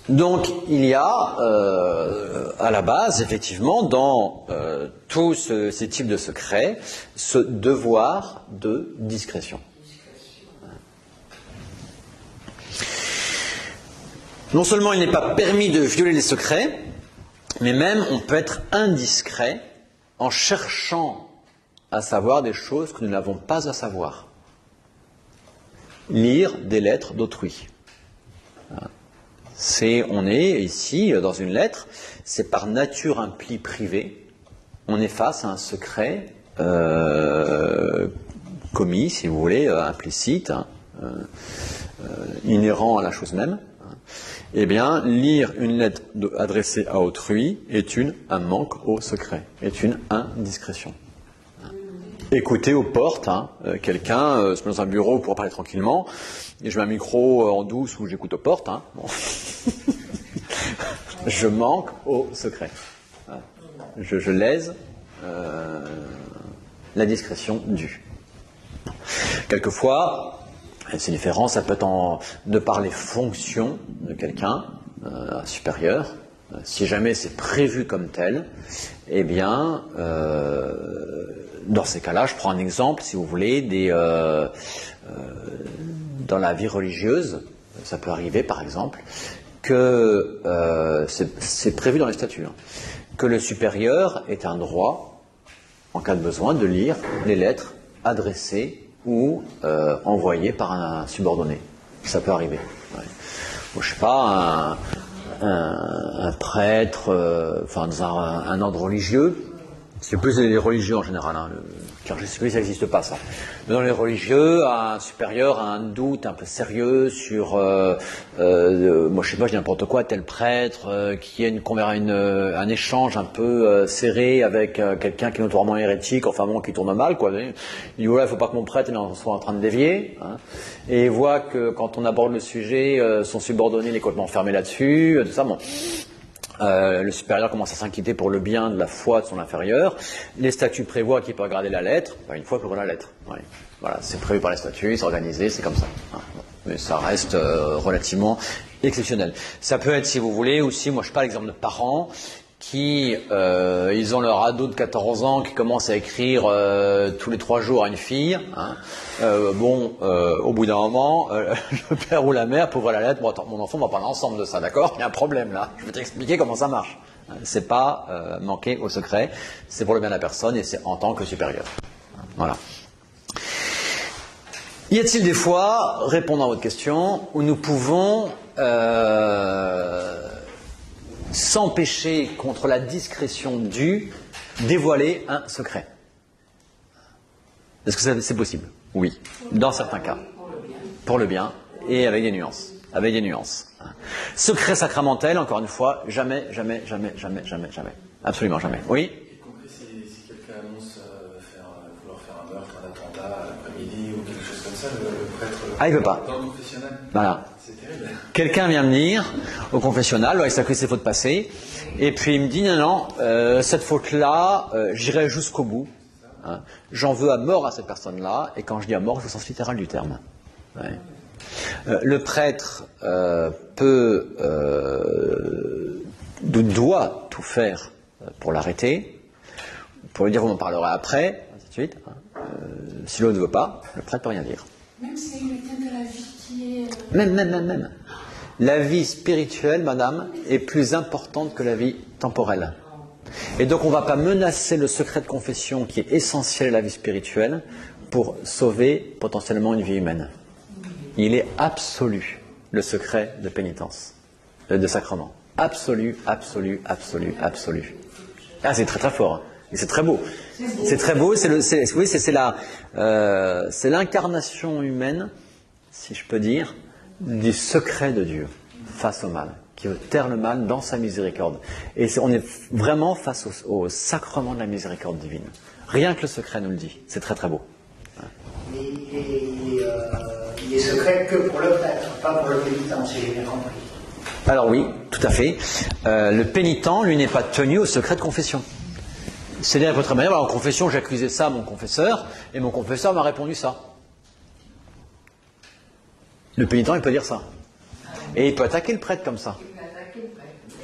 Speaker 1: Donc, il y a, à la base, effectivement, dans tous ces types de secrets, ce devoir de discrétion. Non seulement il n'est pas permis de violer les secrets, mais même on peut être indiscret en cherchant à savoir des choses que nous n'avons pas à savoir. Lire des lettres d'autrui. On est ici, dans une lettre, c'est par nature un pli privé. On est face à un secret commis, si vous voulez, implicite, inhérent à la chose même. Eh bien, lire une lettre adressée à autrui est un manque au secret, est une indiscrétion. Écouter aux portes, quelqu'un se met dans un bureau pour parler tranquillement, et je mets un micro en douce où j'écoute aux portes. Bon. Je manque au secret. Je lèse la discrétion due. Quelquefois, c'est différent, ça peut être de par les fonctions de quelqu'un supérieur. Si jamais c'est prévu comme tel, eh bien, dans ces cas-là, je prends un exemple, si vous voulez, dans la vie religieuse, ça peut arriver, par exemple, que c'est prévu dans les statuts, que le supérieur ait un droit, en cas de besoin, de lire les lettres adressées ou envoyées par un subordonné. Ça peut arriver. Ouais. Bon, je ne sais pas, un prêtre, dans un ordre religieux, c'est plus les religieux en général, car je sais plus si ça n'existe pas ça. Mais dans les religieux, un supérieur a un doute un peu sérieux sur, moi je sais pas, je dis n'importe quoi, tel prêtre qui a un échange un peu serré avec quelqu'un qui est notoirement hérétique, enfin bon, qui tourne mal, quoi. Il dit voilà, il faut pas que mon prêtre soit en train de dévier, et il voit que quand on aborde le sujet, son subordonné il est complètement fermé là-dessus, tout ça, bon. Le supérieur commence à s'inquiéter pour le bien de la foi de son inférieur. Les statuts prévoient qu'il peut regarder la lettre. Une fois qu'il regarde la lettre. Ouais. Voilà, c'est prévu par les statuts, c'est organisé, c'est comme ça. Mais ça reste relativement exceptionnel. Ça peut être, si vous voulez, aussi, moi je parle l'exemple de parents qui, ils ont leur ado de 14 ans qui commence à écrire tous les 3 jours à une fille. Au bout d'un moment, le père ou la mère peut ouvrir la lettre. Bon, attends, mon enfant, on va parler ensemble de ça, d'accord? Il y a un problème là. Je vais t'expliquer comment ça marche. C'est pas manquer au secret, c'est pour le bien de la personne et c'est en tant que supérieur. Voilà. Y a-t-il des fois, répondant à votre question, où nous pouvons sans péché contre la discrétion due, dévoiler un secret? Est-ce que c'est possible? Oui, dans certains cas. Pour le bien et avec des nuances. Avec des nuances. Secret sacramentel, encore une fois, jamais, jamais, jamais, jamais, jamais, jamais. Absolument jamais. Oui?
Speaker 3: Y compris si quelqu'un annonce vouloir faire un meurtre, un attentat l'après-midi ou quelque chose comme ça, le prêtre
Speaker 1: il veut pas.
Speaker 3: dans le confessionnal.
Speaker 1: Voilà.
Speaker 3: C'est terrible.
Speaker 1: Quelqu'un vient me dire au confessionnal, il s'accuse ses fautes passées, et puis il me dit non, cette faute-là, j'irai jusqu'au bout. Hein. J'en veux à mort à cette personne-là, et quand je dis à mort, il faut sens littéral du terme. Ouais. Le prêtre doit tout faire pour l'arrêter, pour lui dire vous m'en parlerez après, ainsi de suite. Si l'autre ne veut pas, le prêtre ne peut rien dire.
Speaker 2: Même si c'est une étienne de la vie qui est...
Speaker 1: Même. La vie spirituelle, madame, est plus importante que la vie temporelle. Et donc on ne va pas menacer le secret de confession qui est essentiel à la vie spirituelle pour sauver potentiellement une vie humaine. Il est absolu, le secret de pénitence, de sacrement. Absolu. Ah, c'est très très fort. Hein. Et c'est très beau. C'est très beau. C'est l'incarnation humaine, si je peux dire, du secret de Dieu face au mal, qui veut taire le mal dans sa miséricorde. Et on est vraiment face au sacrement de la miséricorde divine. Rien que le secret nous le dit. C'est très très beau.
Speaker 4: Mais il est secret que pour le prêtre, pas pour le pénitent, si j'ai bien compris.
Speaker 1: Alors oui, tout à fait. Le pénitent, lui, n'est pas tenu au secret de confession. C'est-à-dire, votre manière, en confession, j'accusais ça à mon confesseur, et mon confesseur m'a répondu ça. Le pénitent, il peut dire ça. Et il peut attaquer le prêtre comme ça.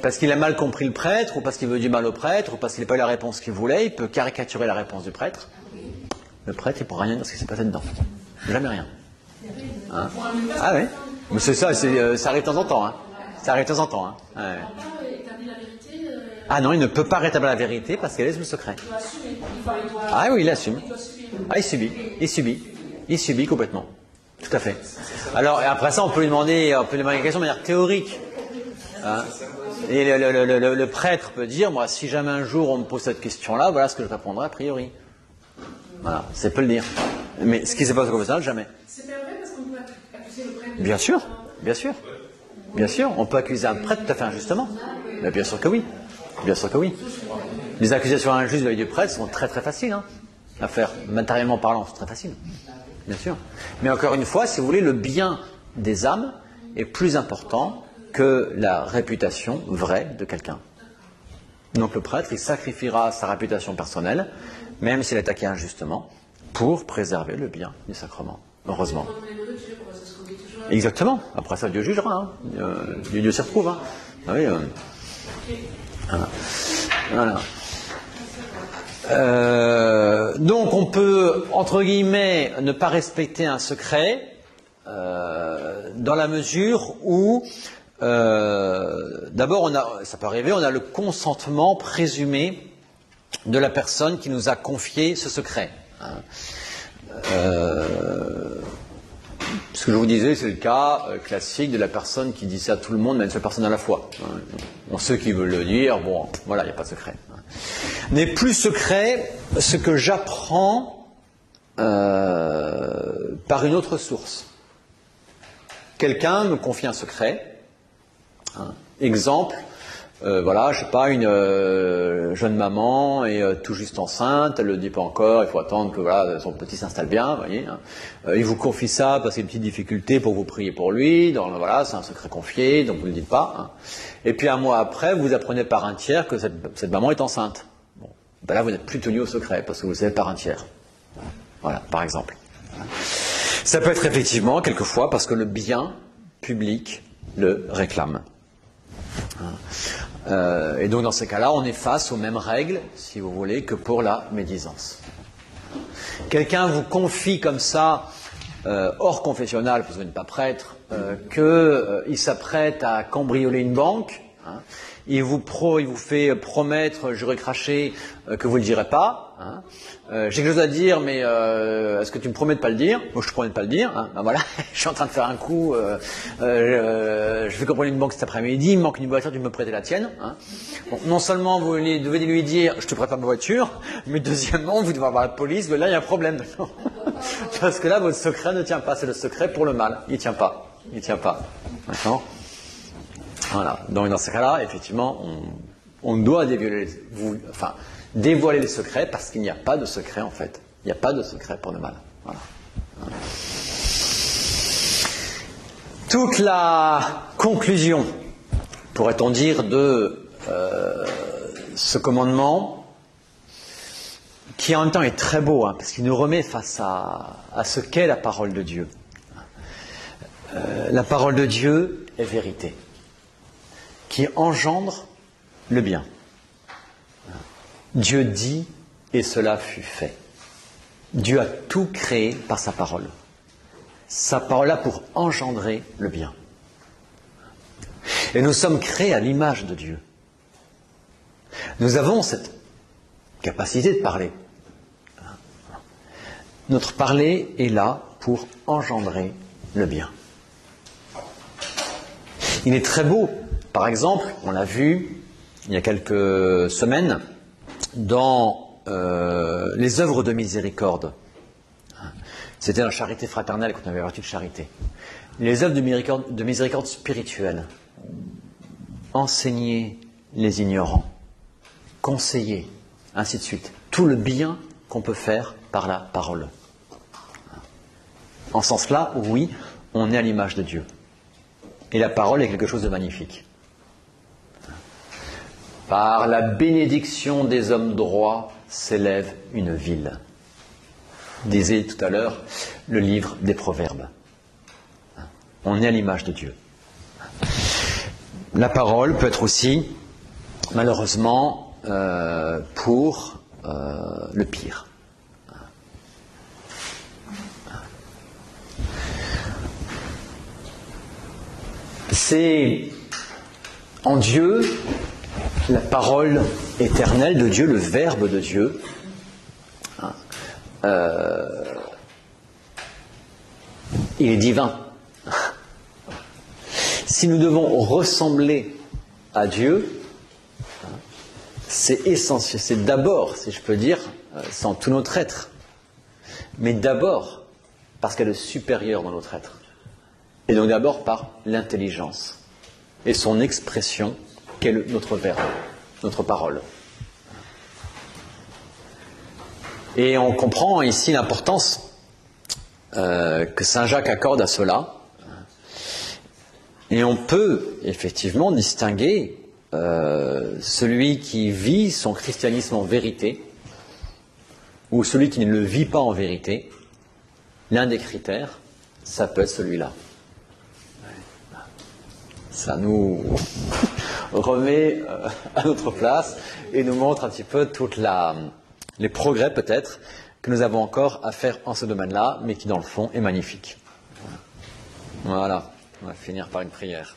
Speaker 1: Parce qu'il a mal compris le prêtre, ou parce qu'il veut du mal au prêtre, ou parce qu'il n'a pas eu la réponse qu'il voulait, il peut caricaturer la réponse du prêtre. Le prêtre, il ne pourra rien dire ce qui s'est passé dedans. Jamais rien. Hein? Ah ouais. Mais c'est ça, ça arrive de temps en temps. Hein. Ça arrive de temps en temps. Hein. Ouais. Ah non, il ne peut pas rétablir la vérité parce qu'elle est sous le secret. Ah oui, il assume. Ah, il subit complètement. Tout à fait. Alors, après ça, on peut lui demander une question de manière théorique. Hein. Et le prêtre peut dire, moi, si jamais un jour on me pose cette question-là, voilà ce que je répondrai a priori. Voilà, ça peut le dire. Mais ce qui s'est passé au confessionnal, jamais.
Speaker 2: C'est pas vrai parce qu'on peut accuser le prêtre.
Speaker 1: Bien sûr, on peut accuser un prêtre tout à fait injustement. Mais bien sûr que oui. Les accusations injustes du prêtre sont très très faciles à faire, matériellement parlant, c'est très facile. Bien sûr. Mais encore une fois, si vous voulez, le bien des âmes est plus important que la réputation vraie de quelqu'un. Donc le prêtre, il sacrifiera sa réputation personnelle, même s'il est attaqué injustement, pour préserver le bien du sacrement. Heureusement. Exactement. Après ça, Dieu jugera. Dieu s'y retrouve. Ah oui, voilà. Donc on peut, entre guillemets, ne pas respecter un secret dans la mesure où d'abord ça peut arriver, on a le consentement présumé de la personne qui nous a confié ce secret. Ce que je vous disais, c'est le cas classique de la personne qui dit ça à tout le monde, mais une seule personne à la fois. On sait qui veut le dire, bon, voilà, il n'y a pas de secret. N'est plus secret ce que j'apprends par une autre source. Quelqu'un me confie un secret. Exemple, voilà, je sais pas, une jeune maman est tout juste enceinte, elle ne le dit pas encore, il faut attendre que voilà, son petit s'installe bien, vous voyez. Il vous confie ça parce qu'il y a une petite difficulté pour vous prier pour lui, voilà, c'est un secret confié, donc vous ne le dites pas. Et puis un mois après, vous apprenez par un tiers que cette maman est enceinte. Bon, ben là, vous n'êtes plus tenu au secret parce que vous le savez par un tiers. Voilà, par exemple. Ça peut être effectivement, quelquefois, parce que le bien public le réclame. Et donc dans ces cas-là, on est face aux mêmes règles, si vous voulez, que pour la médisance. Quelqu'un vous confie comme ça, hors confessionnal, parce que vous n'êtes pas prêtre, qu'il s'apprête à cambrioler une banque, il vous fait promettre, jurer cracher, que vous ne le direz pas, Hein. J'ai quelque chose à dire, mais est-ce que tu me promets de pas le dire? Moi, je te promets de pas le dire. Hein. Ben voilà, je suis en train de faire un coup. Je vais commander une banque cet après-midi. Il me manque une voiture, tu me prêter la tienne. Hein. Bon, non seulement vous devez lui dire, je te prête pas ma voiture, mais deuxièmement, vous devez avoir la police. Là, il y a un problème. Parce que là, votre secret ne tient pas. C'est le secret pour le mal. Il tient pas. Il tient pas. D'accord? Voilà. Donc dans ce cas-là, effectivement, on doit dévoiler les secrets parce qu'il n'y a pas de secret en fait. Il n'y a pas de secret pour le mal. Voilà. Toute la conclusion, pourrait-on dire, de ce commandement, qui en même temps est très beau, hein, parce qu'il nous remet face à ce qu'est la parole de Dieu. La parole de Dieu est vérité, qui engendre le bien. Dieu dit et cela fut fait. Dieu a tout créé par sa parole. Sa parole a pour engendrer le bien. Et nous sommes créés à l'image de Dieu. Nous avons cette capacité de parler. Notre parler est là pour engendrer le bien. Il est très beau. Par exemple, on l'a vu il y a quelques semaines dans les œuvres de miséricorde. C'était la charité fraternelle quand on avait vertu de charité. Les œuvres de miséricorde spirituelle. Enseigner les ignorants, conseiller, ainsi de suite. Tout le bien qu'on peut faire par la parole. En ce sens-là, oui, on est à l'image de Dieu. Et la parole est quelque chose de magnifique. Par la bénédiction des hommes droits s'élève une ville. Disait tout à l'heure le livre des Proverbes. On est à l'image de Dieu. La parole peut être aussi, malheureusement, pour le pire. C'est en Dieu, la parole éternelle de Dieu, le Verbe de Dieu, il est divin. Si nous devons ressembler à Dieu, c'est essentiel, c'est d'abord, si je peux dire, sans tout notre être, mais d'abord parce qu'elle est supérieure dans notre être. Et donc d'abord par l'intelligence et son expression qu'est notre verbe, notre parole. Et on comprend ici l'importance que saint Jacques accorde à cela. Et on peut effectivement distinguer celui qui vit son christianisme en vérité ou celui qui ne le vit pas en vérité. L'un des critères, ça peut être celui-là. Ça nous remet à notre place et nous montre un petit peu les progrès peut-être que nous avons encore à faire en ce domaine-là, mais qui dans le fond est magnifique. Voilà, on va finir par une prière.